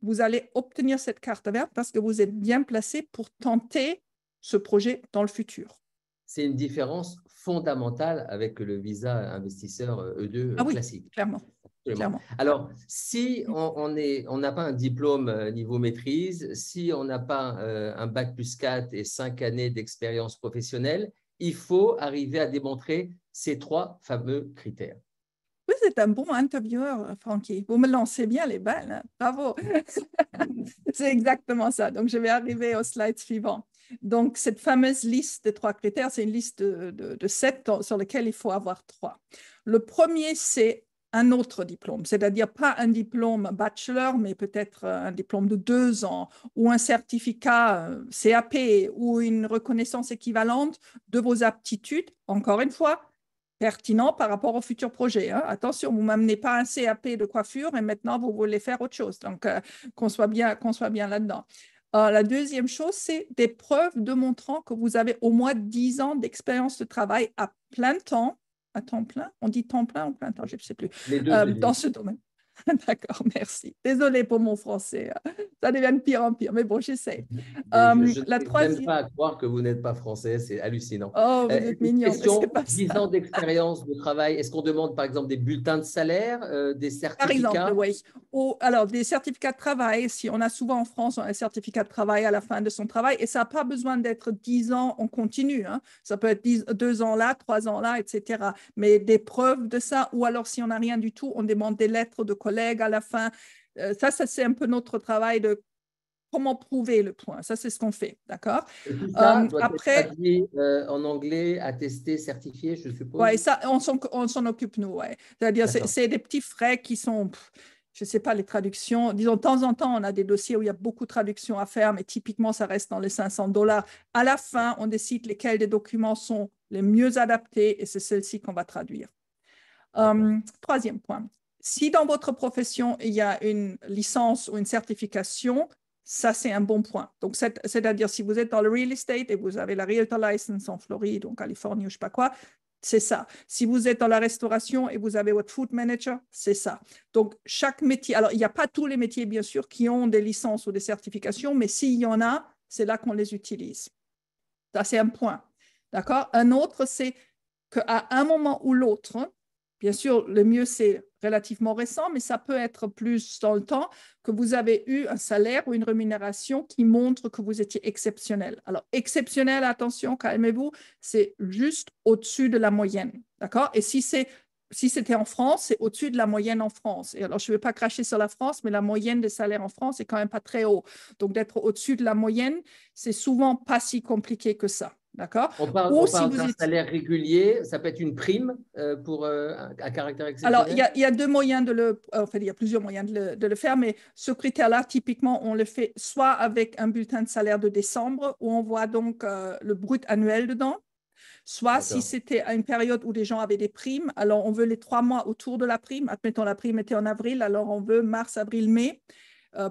Vous allez obtenir cette carte verte parce que vous êtes bien placé pour tenter ce projet dans le futur. C'est une différence fondamentale avec le visa investisseur E2 classique. Clairement. Clairement. Alors, si on n'a pas un diplôme niveau maîtrise, si on n'a pas un bac plus 4 et 5 années d'expérience professionnelle, il faut arriver à démontrer ces 3 fameux critères. Vous êtes un bon intervieweur, Frankie. Vous me lancez bien les balles, hein. Bravo. C'est exactement ça. Donc, je vais arriver au slide suivant. Donc, cette fameuse liste de 3 critères, c'est une liste de 7 sur lesquels il faut avoir 3. Le premier, c'est un autre diplôme, c'est-à-dire pas un diplôme bachelor, mais peut-être un diplôme de 2 ans ou un certificat CAP ou une reconnaissance équivalente de vos aptitudes, encore une fois, pertinent par rapport au futur projet. Hein. Attention, vous ne m'amenez pas un CAP de coiffure et maintenant vous voulez faire autre chose. Donc, qu'on soit bien là-dedans. La deuxième chose, c'est des preuves démontrant que vous avez au moins 10 ans d'expérience de travail à plein temps, à temps plein, on dit temps plein ou plein temps, je ne sais plus, Les deux, dans ce domaine. D'accord, merci. Désolée pour mon français. Ça devient de pire en pire, mais bon, j'essaie. Je La n'arrive même troisième... pas à croire que vous n'êtes pas français, c'est hallucinant. Oh, vous êtes Une mignon, mais c'est question, pas 10 ça. ans d'expérience de travail, est-ce qu'on demande par exemple des bulletins de salaire, des Par exemple, certificats? oui. Ou, alors, des certificats de travail, si on a souvent en France un certificat de travail à la fin de son travail, et ça n'a pas besoin d'être 10 ans en continu. Hein. Ça peut être 2 ans là, 3 ans là, etc. Mais des preuves de ça, ou alors si on n'a rien du tout, on demande des lettres de collègues à la fin. Ça c'est un peu notre travail de comment prouver le point. Ça, c'est ce qu'on fait, d'accord? Et tout ça doit être Après, traduit en anglais, attesté, certifié, je ouais, suppose. ça, on s'en occupe, nous, ouais. C'est-à-dire, D'accord. c'est des petits frais qui sont, je ne sais pas, les traductions. Disons, de temps en temps, on a des dossiers où il y a beaucoup de traductions à faire, mais typiquement, ça reste dans les 500 $. À la fin, on décide lesquels des documents sont les mieux adaptés et c'est celle-ci qu'on va traduire. Troisième point. Si dans votre profession, il y a une licence ou une certification, ça, c'est un bon point. Donc, c'est-à-dire, si vous êtes dans le real estate et vous avez la Realtor License en Floride ou en Californie ou je ne sais pas quoi, c'est ça. Si vous êtes dans la restauration et vous avez votre food manager, c'est ça. Donc, chaque métier, alors, il n'y a pas tous les métiers, bien sûr, qui ont des licences ou des certifications, mais s'il y en a, c'est là qu'on les utilise. Ça, c'est un point. D'accord? Un autre, c'est qu'à un moment ou l'autre, bien sûr, le mieux, c'est relativement récent, mais ça peut être plus dans le temps, que vous avez eu un salaire ou une rémunération qui montre que vous étiez exceptionnel. Alors, exceptionnel, attention, calmez-vous, c'est juste au-dessus de la moyenne. D'accord? Et si c'était en France, c'est au-dessus de la moyenne en France. Et alors, je ne vais pas cracher sur la France, mais la moyenne des salaires en France est quand même pas très haut. Donc, d'être au-dessus de la moyenne, c'est souvent pas si compliqué que ça. D'accord? On Ou si parle vous d'un êtes... salaire régulier, ça peut être une prime pour un caractère Alors, exceptionnel. il y a 2 moyens de le... Enfin, il y a plusieurs moyens de le faire, mais ce critère-là, typiquement, on le fait soit avec un bulletin de salaire de décembre, où on voit donc le brut annuel dedans, soit si c'était à une période où les gens avaient des primes, alors on veut les 3 mois autour de la prime. Admettons, la prime était en avril, alors on veut mars, avril, mai,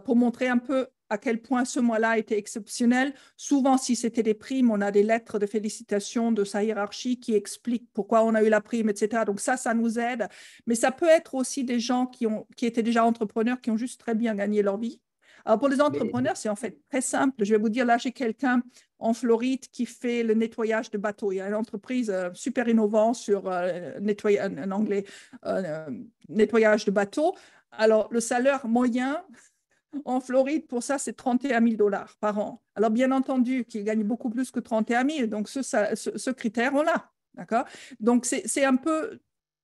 pour montrer un peu à quel point ce mois-là était exceptionnel. Souvent, si c'était des primes, on a des lettres de félicitations de sa hiérarchie qui expliquent pourquoi on a eu la prime, etc. Donc ça nous aide. Mais ça peut être aussi des gens qui étaient déjà entrepreneurs, qui ont juste très bien gagné leur vie. Alors, pour les entrepreneurs, c'est en fait très simple. Je vais vous dire, là, j'ai quelqu'un en Floride qui fait le nettoyage de bateaux. Il y a une entreprise super innovante sur en anglais, nettoyage de bateaux. Alors, le salaire moyen en Floride, pour ça, c'est 31 000 $ par an. Alors, bien entendu, qu'il gagne beaucoup plus que 31 000. Donc, ce critère, on l'a. D'accord? Donc, c'est un peu,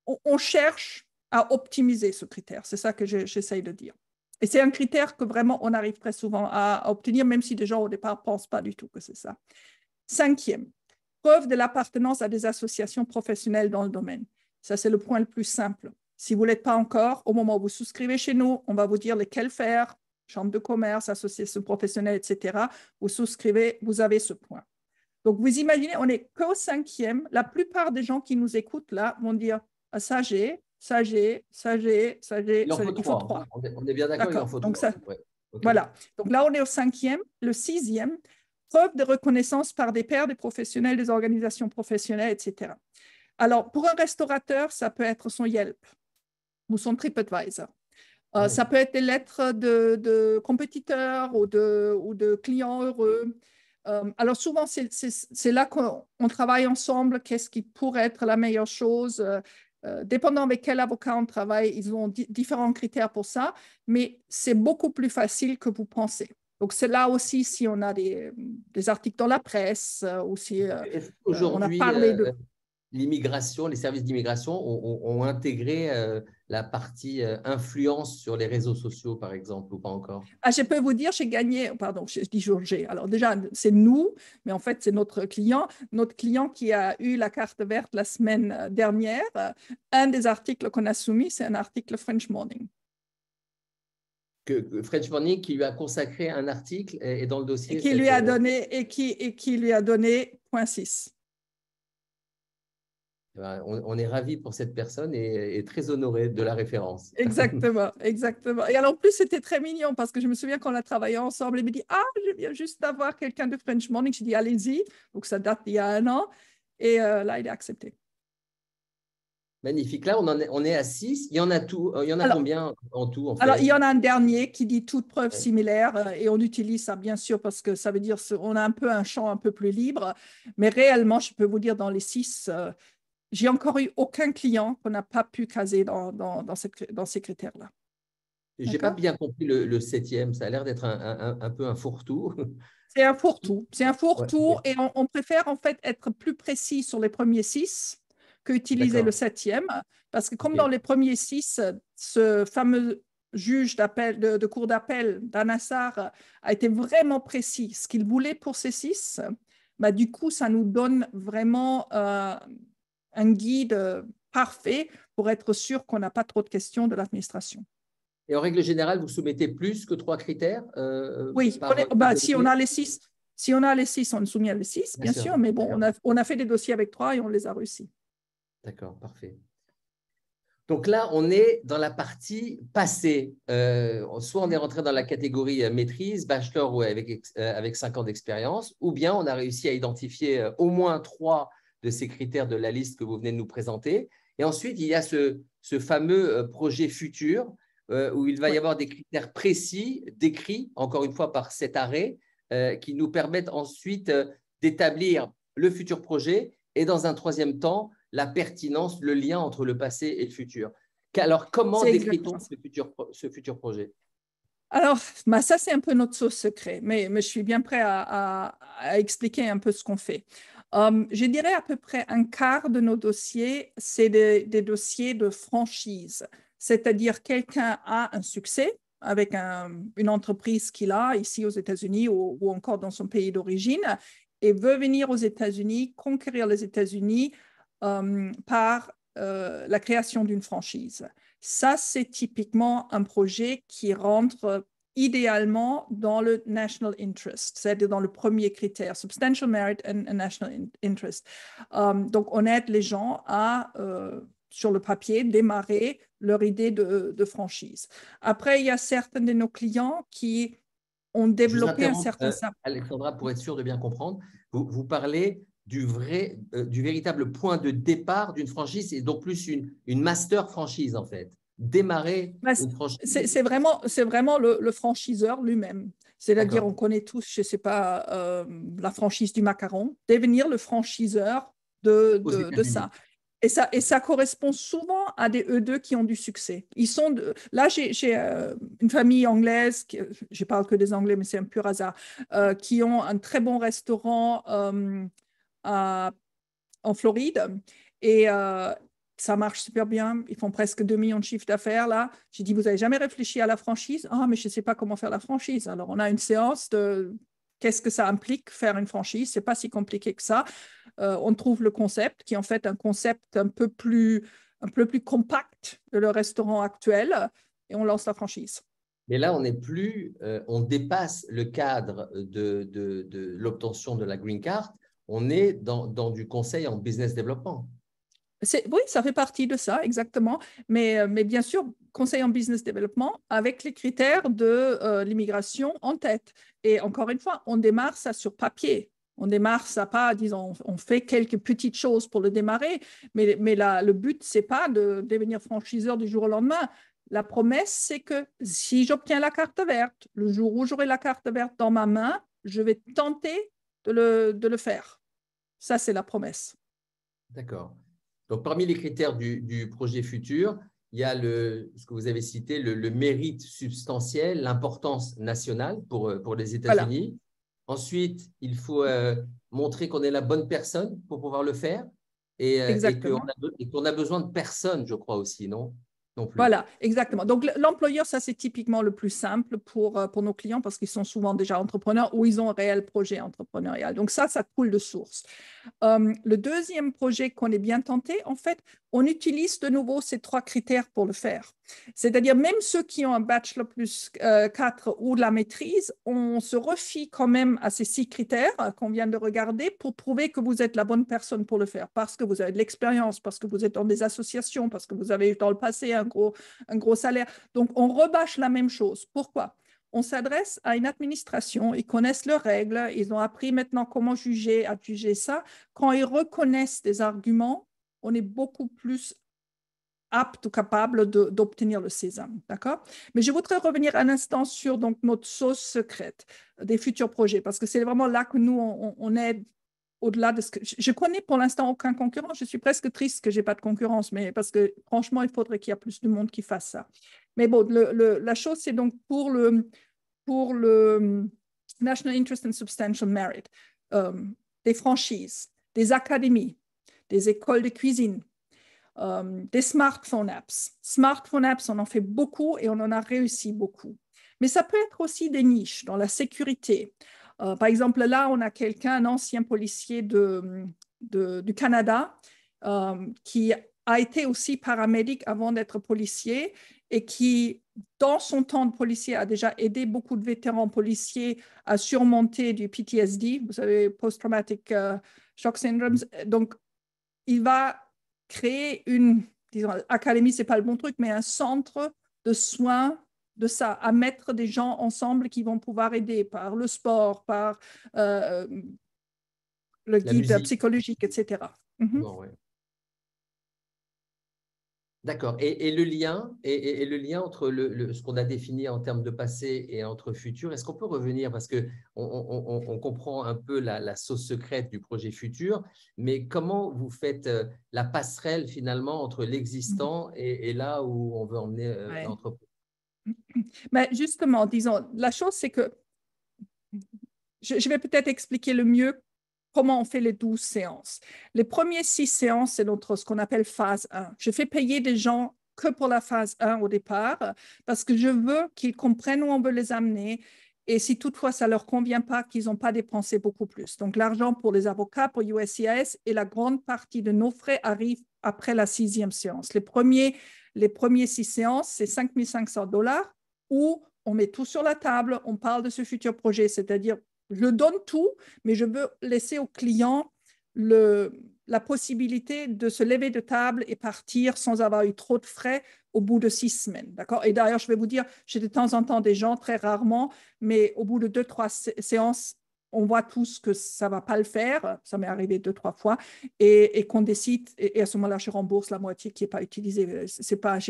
on cherche à optimiser ce critère. C'est ça que j'essaye de dire. Et c'est un critère que vraiment, on arrive très souvent à obtenir, même si des gens au départ ne pensent pas du tout que c'est ça. Cinquième, preuve de l'appartenance à des associations professionnelles dans le domaine. Ça, c'est le point le plus simple. Si vous ne l'êtes pas encore, au moment où vous souscrivez chez nous, on va vous dire lesquels faire, chambre de commerce, association professionnelle, etc. Vous souscrivez, vous avez ce point. Donc, vous imaginez, on n'est qu'au 5e. La plupart des gens qui nous écoutent là vont dire ah, ça j'ai, ça j'ai, ça j'ai, ça j'ai. Il faut 3. On est bien d'accord, il en faut Donc 3. ça, voilà. Donc là, on est au 5e. Le 6e, preuve de reconnaissance par des pairs, des professionnels, des organisations professionnelles, etc. Alors, pour un restaurateur, ça peut être son Yelp ou son TripAdvisor. Ça peut être des lettres de compétiteurs ou de clients heureux. Alors souvent, c'est là qu'on travaille ensemble. Qu'est-ce qui pourrait être la meilleure chose? Dépendant avec quel avocat on travaille, ils ont différents critères pour ça, mais c'est beaucoup plus facile que vous pensez. Donc, c'est là aussi si on a des articles dans la presse ou si on a parlé de... l'immigration, les services d'immigration ont intégré la partie influence sur les réseaux sociaux, par exemple, ou pas encore? Ah, je peux vous dire, j'ai gagné, pardon, je dis j'ai. Alors déjà, c'est nous, mais en fait, c'est notre client qui a eu la carte verte la semaine dernière. Un des articles qu'on a soumis, c'est un article French Morning. Que French Morning qui lui a consacré un article et dans le dossier… Et qui lui a donné, qui lui a donné 0,6. On est ravis pour cette personne et très honorés de la référence. Exactement, exactement. Et alors, en plus, c'était très mignon parce que je me souviens qu'on a travaillé ensemble. Il me dit, ah, je viens juste d'avoir quelqu'un de French Morning. Je dis, allez-y. Donc, ça date d'il y a 1 an. Et là, il est accepté. Magnifique. Là, on est à 6. Il y en a Alors, combien en tout, en fait? Alors, il y en a un dernier qui dit toute preuve similaire et on utilise ça, bien sûr, parce que ça veut dire qu'on a un peu un champ un peu plus libre. Mais réellement, je peux vous dire, dans les 6, j'ai encore eu aucun client qu'on n'a pas pu caser dans ces critères-là. Je n'ai pas bien compris le 7e. Ça a l'air d'être un peu un fourre-tout. C'est un fourre-tout. C'est un fourre-tout Ouais. et on préfère en fait être plus précis sur les premiers 6 qu'utiliser le 7e. Parce que comme dans les premiers 6, ce fameux juge d'appel, de cour d'appel d'Anassar a été vraiment précis. Ce qu'il voulait pour ces 6, bah, du coup, ça nous donne vraiment un guide parfait pour être sûr qu'on n'a pas trop de questions de l'administration. Et en règle générale, vous soumettez plus que 3 critères Oui, si on a les 6, on soumet les 6, bien sûr, mais bon, on a fait des dossiers avec 3 et on les a réussis. D'accord, parfait. Donc là, on est dans la partie passée. Soit on est rentré dans la catégorie maîtrise, bachelor ou avec 5 ans d'expérience, ou bien on a réussi à identifier au moins 3 de ces critères de la liste que vous venez de nous présenter. Et ensuite, il y a ce fameux projet futur où il va y avoir des critères précis décrits, encore une fois, par cet arrêt, qui nous permettent ensuite d'établir le futur projet et dans un troisième temps, la pertinence, le lien entre le passé et le futur. Alors, comment décrit-on ce futur projet? Alors, ça, c'est un peu notre sauce secret, mais je suis bien prêt à expliquer un peu ce qu'on fait. Je dirais à peu près un quart de nos dossiers, c'est des dossiers de franchise, c'est-à-dire quelqu'un a un succès avec une entreprise qu'il a ici aux États-Unis ou encore dans son pays d'origine et veut venir aux États-Unis, conquérir les États-Unis par la création d'une franchise. Ça, c'est typiquement un projet qui rentre idéalement dans le national interest, c'est-à-dire dans le premier critère, substantial merit and national interest. Donc, on aide les gens à, sur le papier, démarrer leur idée de franchise. Après, il y a certains de nos clients qui ont développé un certain… Alexandra, pour être sûr de bien comprendre, vous parlez du véritable point de départ d'une franchise et donc plus une master franchise en fait. Démarrer une franchise. C'est vraiment le franchiseur lui-même. C'est-à-dire, on connaît tous, je ne sais pas, la franchise du macaron, devenir le franchiseur de ça. Et ça correspond souvent à des E2 qui ont du succès. Là, j'ai une famille anglaise, je parle que des Anglais, mais c'est un pur hasard, qui ont un très bon restaurant en Floride. Et ça marche super bien. Ils font presque 2 millions de chiffres d'affaires là. J'ai dit, vous n'avez jamais réfléchi à la franchise? Ah, mais je ne sais pas comment faire la franchise. Alors, on a une séance de qu'est-ce que ça implique faire une franchise. Ce n'est pas si compliqué que ça. On trouve le concept, qui est en fait un concept un peu plus compact de le restaurant actuel, et on lance la franchise. Mais là, on dépasse le cadre de l'obtention de la green card. On est dans du conseil en business development. Oui, ça fait partie de ça, exactement. Mais bien sûr, conseil en business development avec les critères de l'immigration en tête. Et encore une fois, on démarre ça sur papier. On démarre ça pas, disons, on fait quelques petites choses pour le démarrer, mais le but, ce n'est pas de devenir franchiseur du jour au lendemain. La promesse, c'est que si j'obtiens la carte verte, le jour où j'aurai la carte verte dans ma main, je vais tenter de le faire. Ça, c'est la promesse. D'accord. Donc, parmi les critères du projet futur, il y a ce que vous avez cité, le mérite substantiel, l'importance nationale pour les États-Unis. Voilà. Ensuite, il faut montrer qu'on est la bonne personne pour pouvoir le faire. et Exactement. qu'on a besoin de personne, je crois aussi, non? Non plus. Voilà, exactement. Donc, l'employeur, ça, c'est typiquement le plus simple pour nos clients parce qu'ils sont souvent déjà entrepreneurs ou ils ont un réel projet entrepreneurial. Donc, ça coule de source. Le deuxième projet qu'on est bien tenté, en fait, on utilise de nouveau ces 3 critères pour le faire. C'est-à-dire, même ceux qui ont un bachelor plus 4 ou de la maîtrise, on se refie quand même à ces 6 critères qu'on vient de regarder pour prouver que vous êtes la bonne personne pour le faire, parce que vous avez de l'expérience, parce que vous êtes dans des associations, parce que vous avez eu dans le passé un gros salaire. Donc, on rebâche la même chose. Pourquoi? On s'adresse à une administration, ils connaissent leurs règles, ils ont appris maintenant comment juger, à juger ça. Quand ils reconnaissent des arguments, on est beaucoup plus apte ou capable d'obtenir le sésame, d'accord? Mais je voudrais revenir un instant sur donc, notre sauce secrète des futurs projets, parce que c'est vraiment là que nous, on aide au-delà de ce que… Je connais pour l'instant aucun concurrent, je suis presque triste que je n'ai pas de concurrence, mais parce que franchement, il faudrait qu'il y ait plus de monde qui fasse ça. Mais bon, la chose, c'est donc pour le National Interest and Substantial Merit, des franchises, des académies, des écoles de cuisine, des smartphone apps. Smartphone apps, on en fait beaucoup et on en a réussi beaucoup. Mais ça peut être aussi des niches dans la sécurité. Par exemple, là, on a quelqu'un, un ancien policier du Canada, qui a été aussi paramédic avant d'être policier et qui, dans son temps de policier, a déjà aidé beaucoup de vétérans policiers à surmonter du PTSD, vous savez, Post-Traumatic Shock Syndrome. Donc, il va créer disons, académie, ce n'est pas le bon truc, mais un centre de soins de ça, à mettre des gens ensemble qui vont pouvoir aider par le sport, par le guide psychologique, etc. Bon, ouais. D'accord. Et le lien, et le lien entre ce qu'on a défini en termes de passé et entre futur, est-ce qu'on peut revenir, parce qu'on comprend un peu la sauce secrète du projet futur, mais comment vous faites la passerelle finalement entre l'existant et là où on veut emmener l'entreprise? Mais justement, disons, la chose, c'est que je vais peut-être expliquer le mieux comment on fait les 12 séances. Les premières 6 séances, c'est ce qu'on appelle phase 1. Je fais payer des gens que pour la phase 1 au départ, parce que je veux qu'ils comprennent où on veut les amener. Et si toutefois ça ne leur convient pas, qu'ils n'ont pas dépensé beaucoup plus. Donc, l'argent pour les avocats, pour USCIS, et la grande partie de nos frais arrive après la 6e séance. Les premiers 6 séances, c'est $5 500 où on met tout sur la table, on parle de ce futur projet, c'est-à-dire je donne tout, mais je veux laisser au client la possibilité de se lever de table et partir sans avoir eu trop de frais au bout de 6 semaines. D'accord? Et d'ailleurs, je vais vous dire, j'ai de temps en temps des gens, très rarement, mais au bout de 2-3 séances, on voit tous que ça ne va pas le faire, ça m'est arrivé 2-3 fois, et qu'on décide, et à ce moment-là, je rembourse la moitié qui n'est pas utilisée.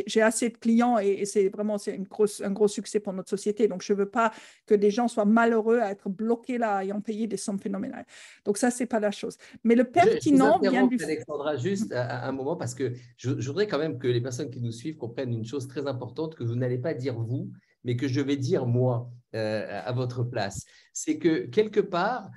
J'ai assez de clients et c'est vraiment un gros succès pour notre société. Donc, je ne veux pas que des gens soient malheureux à être bloqués là ayant payé des sommes phénoménales. Donc, ça, ce n'est pas la chose. Mais le pertinent vient du… Alexandra, juste à un moment, parce que je voudrais quand même que les personnes qui nous suivent comprennent une chose très importante que vous n'allez pas dire vous, mais que je vais dire moi à votre place. C'est que quelque part,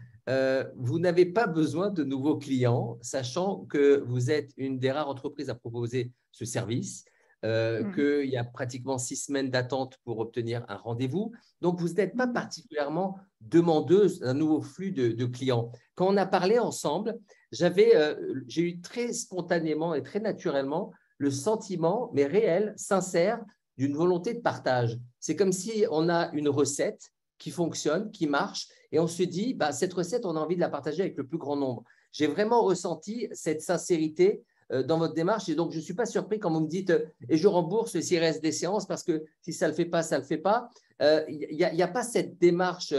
vous n'avez pas besoin de nouveaux clients, sachant que vous êtes une des rares entreprises à proposer ce service, qu'il y a pratiquement 6 semaines d'attente pour obtenir un rendez-vous. Donc, vous n'êtes pas particulièrement demandeuse d'un nouveau flux de clients. Quand on a parlé ensemble, j'ai eu très spontanément et très naturellement le sentiment, mais réel, sincère, d'une volonté de partage. C'est comme si on a une recette qui fonctionne, qui marche, et on se dit, bah, cette recette, on a envie de la partager avec le plus grand nombre. J'ai vraiment ressenti cette sincérité dans votre démarche, et donc je ne suis pas surpris quand vous me dites et je rembourse s'il reste des séances, parce que si ça ne le fait pas, ça ne le fait pas. Il n'y a pas cette démarche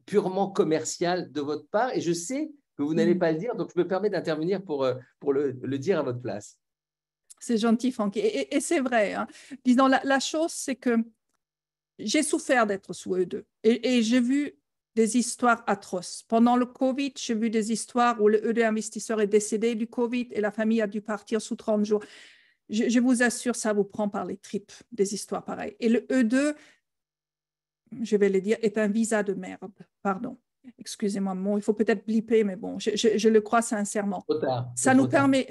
purement commerciale de votre part, et je sais que vous n'allez pas le dire, donc je me permets d'intervenir pour le dire à votre place. C'est gentil, Franck. Et c'est vrai. Hein. Disons, la chose, c'est que j'ai souffert d'être sous E2 et j'ai vu des histoires atroces. Pendant le Covid, j'ai vu des histoires où le E2 investisseur est décédé du Covid et la famille a dû partir sous 30 jours. Je vous assure, ça vous prend par les tripes, des histoires pareilles. Et le E2, je vais le dire, est un visa de merde, pardon. excusez-moi, il faut peut-être blipper, mais bon, je le crois sincèrement. Trop tard, Ça nous permet,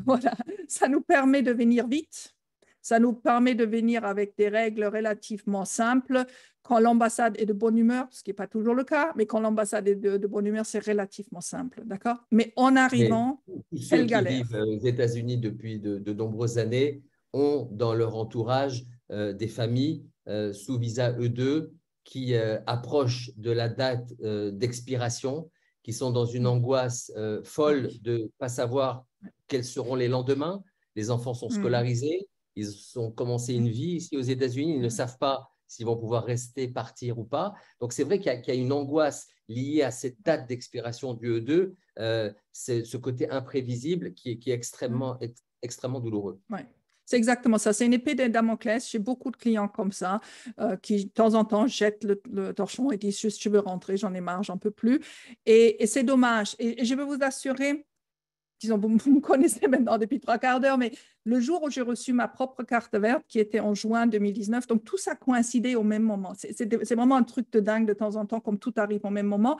voilà, ça nous permet de venir vite. Ça nous permet de venir avec des règles relativement simples. Quand l'ambassade est de bonne humeur, ce qui n'est pas toujours le cas, mais quand l'ambassade est de bonne humeur, c'est relativement simple, d'accord? Mais en Mais arrivant, tous ceux elle qui galère. vivent aux États-Unis depuis de nombreuses années ont dans leur entourage des familles sous visa E2 qui approchent de la date d'expiration, qui sont dans une angoisse folle de ne pas savoir quels seront les lendemains. Les enfants sont scolarisés, ils ont commencé une vie ici aux États-Unis, ils ne savent pas s'ils vont pouvoir rester, partir ou pas. Donc, c'est vrai qu'il y a une angoisse liée à cette date d'expiration du E2, c'est ce côté imprévisible qui est extrêmement, extrêmement douloureux. Ouais. C'est exactement ça. C'est une épée de Damoclès. J'ai beaucoup de clients comme ça qui, de temps en temps, jettent le torchon et disent juste, je veux rentrer, j'en ai marre, j'en peux plus. Et c'est dommage. Et je veux vous assurer, disons, vous me connaissez maintenant depuis 3/4 d'heure, mais le jour où j'ai reçu ma propre carte verte, qui était en juin 2019, donc tout ça coïncidait au même moment. C'est vraiment un truc de dingue de temps en temps, comme tout arrive au même moment.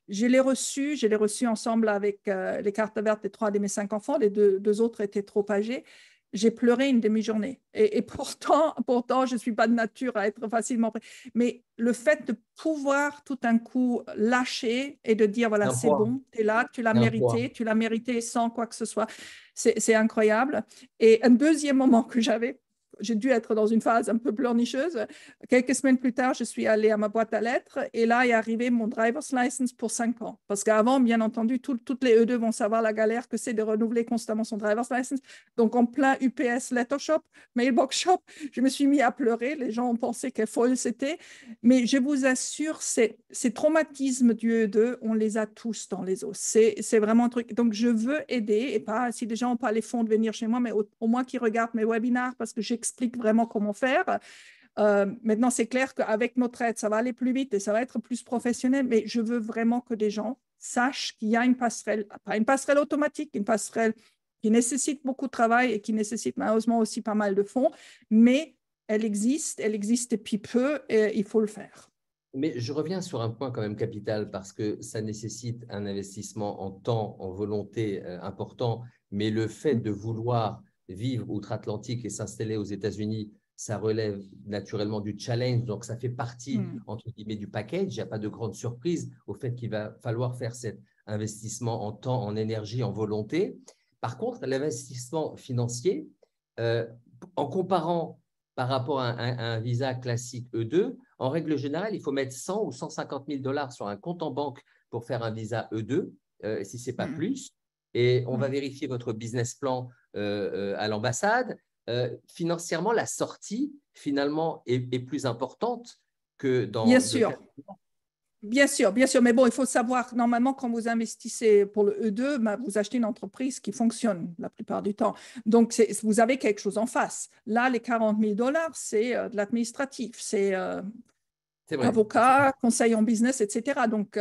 Je l'ai reçu ensemble avec les cartes vertes des 3 de mes 5 enfants. Les deux autres étaient trop âgés. J'ai pleuré une demi-journée. Et pourtant, je ne suis pas de nature à être facilement prête. Mais le fait de pouvoir tout d'un coup lâcher et de dire, voilà, c'est bon, tu es là, tu l'as mérité sans quoi que ce soit, c'est incroyable. Et un deuxième moment que j'avais, j'ai dû être dans une phase un peu pleurnicheuse. Quelques semaines plus tard, je suis allée à ma boîte à lettres et là est arrivé mon driver's license pour 5 ans. Parce qu'avant, bien entendu, toutes les E2 vont savoir la galère que c'est de renouveler constamment son driver's license. Donc, en plein UPS Letter Shop, Mailbox Shop, je me suis mis à pleurer. Les gens ont pensé quelle folle c'était. Mais je vous assure, ces traumatismes du E2, on les a tous dans les os. C'est vraiment un truc. Donc, je veux aider et pas, si les gens n'ont pas les fonds de venir chez moi, mais au moins qu'ils regardent mes webinars parce que j'explique vraiment comment faire. Maintenant, c'est clair qu'avec notre aide, ça va aller plus vite et ça va être plus professionnel, mais je veux vraiment que des gens sachent qu'il y a une passerelle, pas une passerelle automatique, une passerelle qui nécessite beaucoup de travail et qui nécessite malheureusement aussi pas mal de fonds, mais elle existe depuis peu et il faut le faire. Mais je reviens sur un point quand même capital parce que ça nécessite un investissement en temps, en volonté important, mais le fait de vouloir vivre outre-Atlantique et s'installer aux États-Unis, ça relève naturellement du challenge, donc ça fait partie, entre guillemets, du package. Il n'y a pas de grande surprise au fait qu'il va falloir faire cet investissement en temps, en énergie, en volonté. Par contre, l'investissement financier, en comparant par rapport à un visa classique E2, en règle générale, il faut mettre 100 ou 150 000 $ sur un compte en banque pour faire un visa E2, si ce n'est pas plus. Et on va vérifier votre business plan à l'ambassade. Financièrement, la sortie, finalement, est plus importante que dans Bien le sûr. cas… Bien sûr, mais bon, il faut savoir, normalement, quand vous investissez pour le E2, vous achetez une entreprise qui fonctionne la plupart du temps. Donc, vous avez quelque chose en face. Là, les 40 000 $, c'est de l'administratif, c'est avocat, conseil en business, etc. Donc,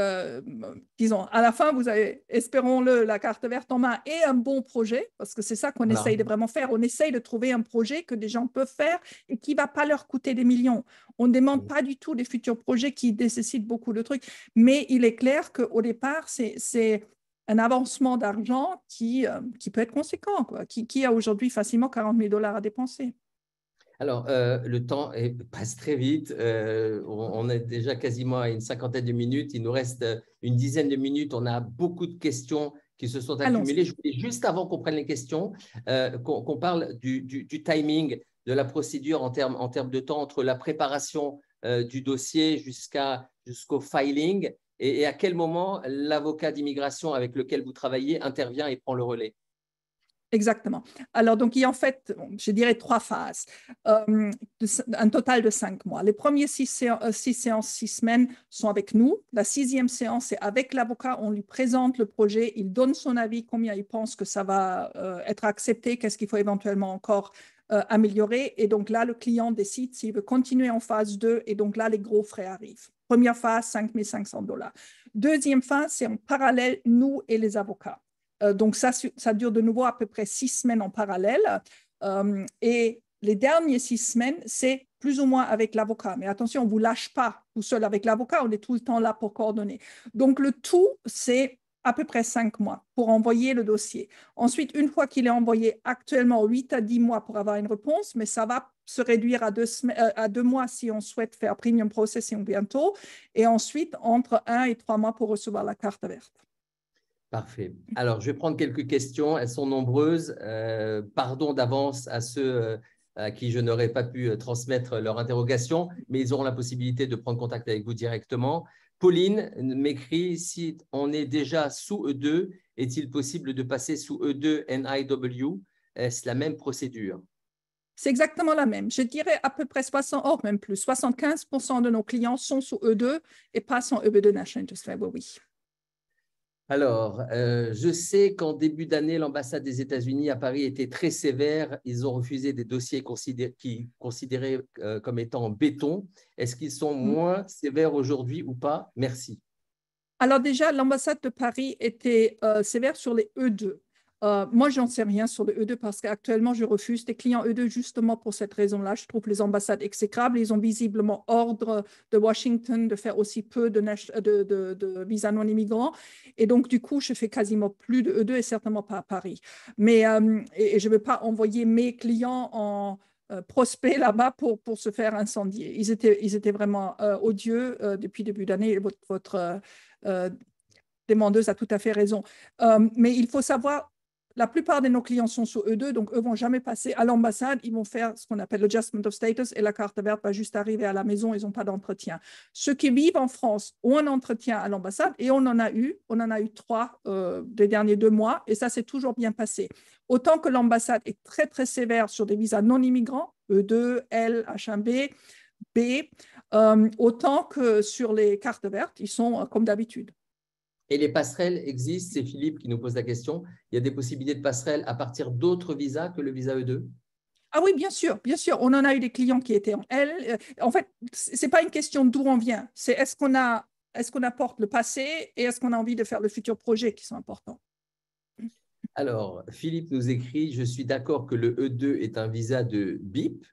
disons, à la fin, vous avez, espérons-le, la carte verte en main et un bon projet, parce que c'est ça qu'on essaye de vraiment faire. On essaye de trouver un projet que des gens peuvent faire et qui ne va pas leur coûter des millions. On ne demande pas du tout des futurs projets qui nécessitent beaucoup de trucs, mais il est clair qu'au départ, c'est un avancement d'argent qui peut être conséquent, quoi, qui a aujourd'hui facilement 40 000 $ à dépenser. Alors, le temps passe très vite. On est déjà quasiment à une 50aine de minutes. Il nous reste une dizaine de minutes. On a beaucoup de questions qui se sont accumulées. Je voulais juste avant qu'on prenne les questions, qu'on parle du timing de la procédure en termes de temps entre la préparation du dossier jusqu'au filing et à quel moment l'avocat d'immigration avec lequel vous travaillez intervient et prend le relais. Exactement. Alors, donc, il y a en fait, je dirais 3 phases, un total de 5 mois. Les premiers 6 séances, 6 semaines sont avec nous. La 6e séance, c'est avec l'avocat. On lui présente le projet, il donne son avis, combien il pense que ça va être accepté, qu'est-ce qu'il faut éventuellement encore améliorer. Et donc là, le client décide s'il veut continuer en phase 2. Et donc là, les gros frais arrivent. Première phase, 5 500 $. Deuxième phase, c'est en parallèle, nous et les avocats. Donc, ça dure de nouveau à peu près 6 semaines en parallèle. Et les dernières 6 semaines, c'est plus ou moins avec l'avocat. Mais attention, on ne vous lâche pas tout seul avec l'avocat, on est tout le temps là pour coordonner. Donc, le tout, c'est à peu près 5 mois pour envoyer le dossier. Ensuite, une fois qu'il est envoyé, actuellement 8 à 10 mois pour avoir une réponse, mais ça va se réduire à 2 mois si on souhaite faire premium processing bientôt, et ensuite entre 1 et 3 mois pour recevoir la carte verte. Parfait. Alors, je vais prendre quelques questions. Elles sont nombreuses. Pardon d'avance à ceux à qui je n'aurais pas pu transmettre leur interrogation, mais ils auront la possibilité de prendre contact avec vous directement. Pauline m'écrit, si on est déjà sous E2, est-il possible de passer sous E2 NIW? Est-ce la même procédure? C'est exactement la même. Je dirais à peu près 60, même plus, 75% de nos clients sont sous E2 et passent en EB2 National Interest Waiver, oui. Alors, je sais qu'en début d'année, l'ambassade des États-Unis à Paris était très sévère. Ils ont refusé des dossiers considérés comme étant en béton. Est-ce qu'ils sont moins sévères aujourd'hui ou pas? Merci. Alors déjà, l'ambassade de Paris était sévère sur les E2. Moi, j'en sais rien sur le E2 parce qu'actuellement, je refuse des clients E2 justement pour cette raison-là. Je trouve les ambassades exécrables. Ils ont visiblement ordre de Washington de faire aussi peu de visas non immigrants. Et donc, du coup, je fais quasiment plus de E2 et certainement pas à Paris. Mais et je ne veux pas envoyer mes clients en prospects là-bas pour se faire incendier. Ils étaient vraiment odieux depuis le début d'année. Votre demandeuse a tout à fait raison. Mais il faut savoir, la plupart de nos clients sont sous E2, donc eux ne vont jamais passer à l'ambassade. Ils vont faire ce qu'on appelle l'adjustment of status et la carte verte va juste arriver à la maison. Ils n'ont pas d'entretien. Ceux qui vivent en France ont un entretien à l'ambassade et on en a eu 3 des derniers 2 mois et ça s'est toujours bien passé. Autant que l'ambassade est très, très sévère sur des visas non immigrants, E2, L, H1B, B, autant que sur les cartes vertes, ils sont comme d'habitude. Et les passerelles existent, c'est Philippe qui nous pose la question. Il y a des possibilités de passerelles à partir d'autres visas que le visa E2? Ah oui, bien sûr, bien sûr. On en a eu des clients qui étaient en L. En fait, ce n'est pas une question d'où on vient. C'est est-ce qu'on apporte le passé et est-ce qu'on a envie de faire le futur projet qui sont importants. Alors, Philippe nous écrit, je suis d'accord que le E2 est un visa de BIP.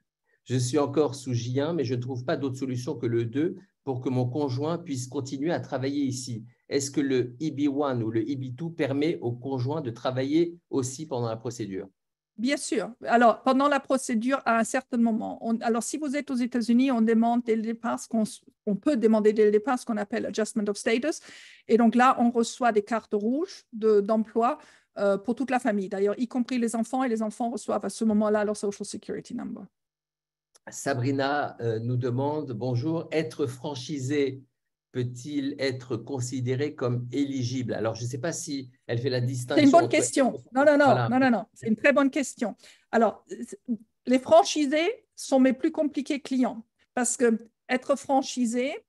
Je suis encore sous J1, mais je ne trouve pas d'autre solution que le E2 pour que mon conjoint puisse continuer à travailler ici. Est-ce que le EB1 ou le EB2 permet au conjoint de travailler aussi pendant la procédure? Bien sûr. Alors, pendant la procédure, à un certain moment, alors si vous êtes aux États-Unis, on demande dès le départ on peut demander dès le départ ce qu'on appelle adjustment of status. Et donc là, on reçoit des cartes rouges d'emploi pour toute la famille, d'ailleurs, y compris les enfants, et les enfants reçoivent à ce moment-là leur Social Security number. Sabrina nous demande, bonjour, être franchisé peut-il être considéré comme éligible? Alors, je ne sais pas si elle fait la distinction. C'est une bonne question. Non, Voilà. non. C'est une très bonne question. Alors, les franchisés sont mes plus compliqués clients parce que être franchisé,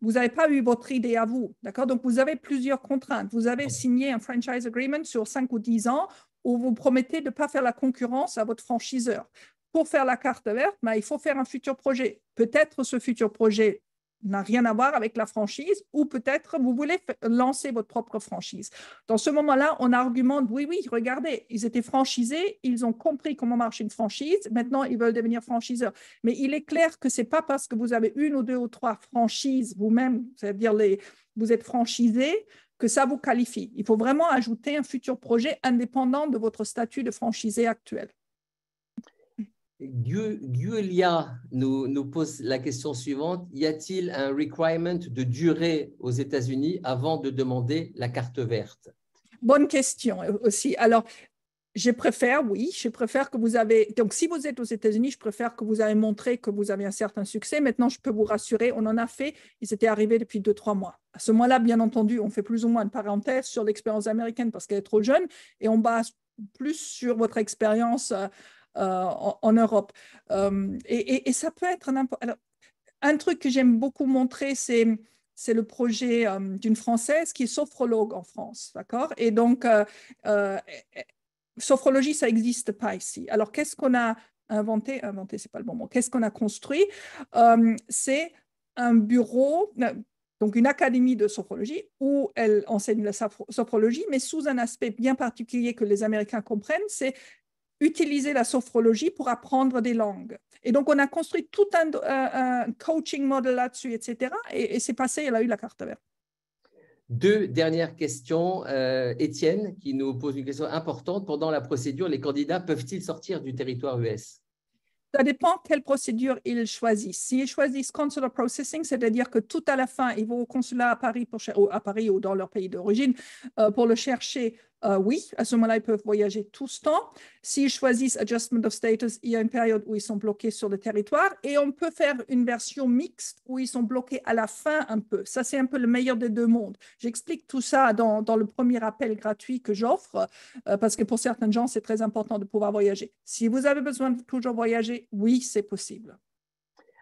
vous n'avez pas eu votre idée à vous, d'accord? Donc, vous avez plusieurs contraintes. Vous avez signé un franchise agreement sur 5 ou 10 ans où vous promettez de ne pas faire la concurrence à votre franchiseur. Pour faire la carte verte, il faut faire un futur projet. Peut-être ce futur projet n'a rien à voir avec la franchise ou peut-être vous voulez lancer votre propre franchise. Dans ce moment-là, on argumente, oui, regardez, ils étaient franchisés, ils ont compris comment marche une franchise, maintenant ils veulent devenir franchiseurs. Mais il est clair que ce n'est pas parce que vous avez 1 ou 2 ou 3 franchises vous-même, c'est-à-dire vous êtes franchisé, que ça vous qualifie. Il faut vraiment ajouter un futur projet indépendant de votre statut de franchisé actuel. Giulia nous pose la question suivante. Y a-t-il un requirement de durée aux États-Unis avant de demander la carte verte? Bonne question aussi. Alors, je préfère que vous avez… Donc, si vous êtes aux États-Unis, je préfère que vous avez montré que vous avez un certain succès. Maintenant, je peux vous rassurer, on en a fait. Ils étaient arrivés depuis 2-3 mois. À ce moment-là, bien entendu, on fait plus ou moins une parenthèse sur l'expérience américaine parce qu'elle est trop jeune et on base plus sur votre expérience en Europe. Et ça peut être un truc que j'aime beaucoup montrer, c'est le projet d'une Française qui est sophrologue en France, d'accord? Et donc, sophrologie, ça n'existe pas ici. Alors, qu'est-ce qu'on a inventé? Inventé, c'est pas le bon mot. Qu'est-ce qu'on a construit? C'est un bureau, donc une académie de sophrologie où elle enseigne la sophrologie, mais sous un aspect bien particulier que les Américains comprennent, c'est utiliser la sophrologie pour apprendre des langues. Et donc, on a construit tout un coaching model là-dessus, etc. Et c'est passé, elle a eu la carte verte. Deux dernières questions. Étienne, qui nous pose une question importante. Pendant la procédure, les candidats peuvent-ils sortir du territoire US? Ça dépend quelle procédure ils choisissent. S'ils choisissent consular processing, c'est-à-dire que tout à la fin, ils vont au consulat à Paris ou dans leur pays d'origine pour le chercher, oui, à ce moment-là, ils peuvent voyager tout ce temps. S'ils choisissent adjustment of status, il y a une période où ils sont bloqués sur le territoire et on peut faire une version mixte où ils sont bloqués à la fin un peu. Ça, c'est un peu le meilleur des deux mondes. J'explique tout ça dans le premier appel gratuit que j'offre parce que pour certains gens, c'est très important de pouvoir voyager. Si vous avez besoin de toujours voyager, oui, c'est possible.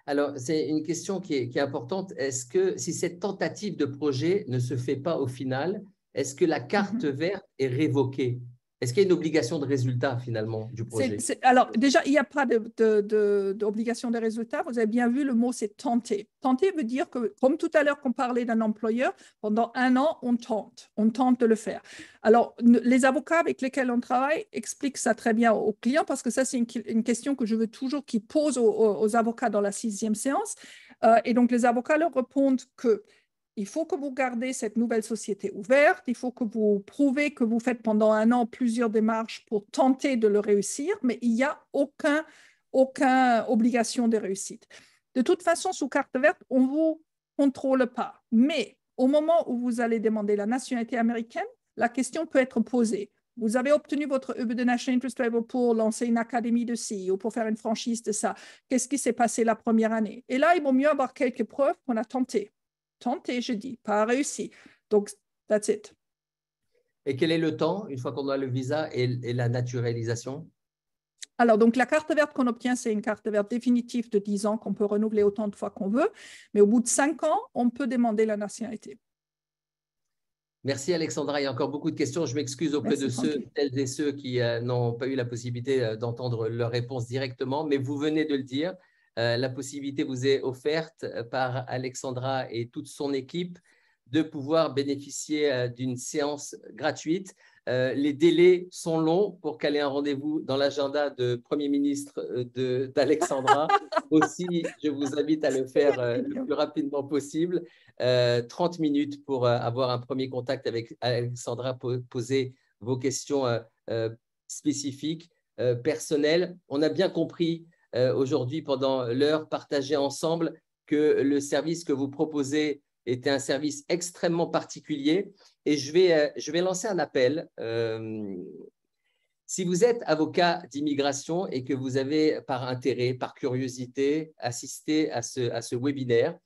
Alors, c'est une question qui est importante. Est-ce que si cette tentative de projet ne se fait pas au final, est-ce que la carte verte est révoquée? Est-ce qu'il y a une obligation de résultat finalement du projet? Alors, déjà, il n'y a pas d'obligation de résultat. Vous avez bien vu, le mot, c'est tenter. Tenter veut dire que, comme tout à l'heure qu'on parlait d'un employeur, pendant un an, on tente de le faire. Alors, les avocats avec lesquels on travaille expliquent ça très bien aux clients parce que ça, c'est une question que je veux toujours qu'ils posent aux avocats dans la 6e séance. Et donc, les avocats leur répondent que il faut que vous gardez cette nouvelle société ouverte, il faut que vous prouvez que vous faites pendant un an plusieurs démarches pour tenter de le réussir, mais il n'y a aucune obligation de réussite. De toute façon, sous carte verte, on ne vous contrôle pas. Mais au moment où vous allez demander la nationalité américaine, la question peut être posée. Vous avez obtenu votre EB de National Interest Waiver pour lancer une académie de ci ou pour faire une franchise de ça. Qu'est-ce qui s'est passé la première année? Et là, il vaut mieux avoir quelques preuves qu'on a tenté. Tenté, je dis, pas réussi. Donc, that's it. Et quel est le temps, une fois qu'on a le visa et la naturalisation? Alors, donc, la carte verte qu'on obtient, c'est une carte verte définitive de 10 ans qu'on peut renouveler autant de fois qu'on veut. Mais au bout de 5 ans, on peut demander la nationalité. Merci Alexandra. Il y a encore beaucoup de questions. Je m'excuse auprès de celles et ceux qui n'ont pas eu la possibilité d'entendre leurs réponses directement, mais vous venez de le dire. La possibilité vous est offerte par Alexandra et toute son équipe de pouvoir bénéficier d'une séance gratuite. Les délais sont longs pour caler un rendez-vous dans l'agenda de Premier ministre d'Alexandra. Aussi, je vous invite à le faire le plus rapidement possible. 30 minutes pour avoir un premier contact avec Alexandra, poser vos questions spécifiques, personnelles. On a bien compris aujourd'hui, pendant l'heure partagée ensemble, que le service que vous proposez était un service extrêmement particulier. Et je vais lancer un appel. Si vous êtes avocat d'immigration et que vous avez, par intérêt, par curiosité, assisté à ce webinaire,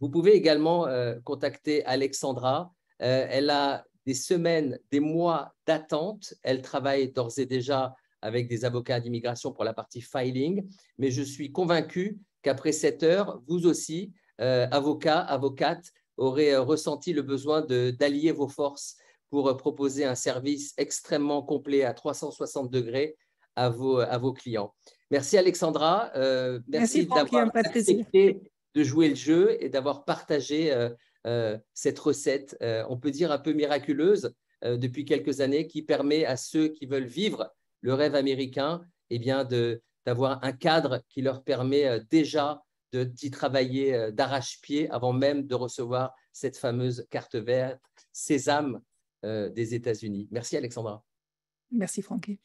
vous pouvez également contacter Alexandra. Elle a des semaines, des mois d'attente. Elle travaille d'ores et déjà avec des avocats d'immigration pour la partie filing, mais je suis convaincu qu'après cette heure, vous aussi, avocats, avocates, aurez ressenti le besoin d'allier vos forces pour proposer un service extrêmement complet à 360 degrés à vos clients. Merci Alexandra. Merci d'avoir accepté de jouer le jeu et d'avoir partagé cette recette, on peut dire un peu miraculeuse, depuis quelques années, qui permet à ceux qui veulent vivre le rêve américain d'avoir un cadre qui leur permet déjà d'y travailler d'arrache-pied avant même de recevoir cette fameuse carte verte Sésame des États-Unis. Merci Alexandra. Merci Francky.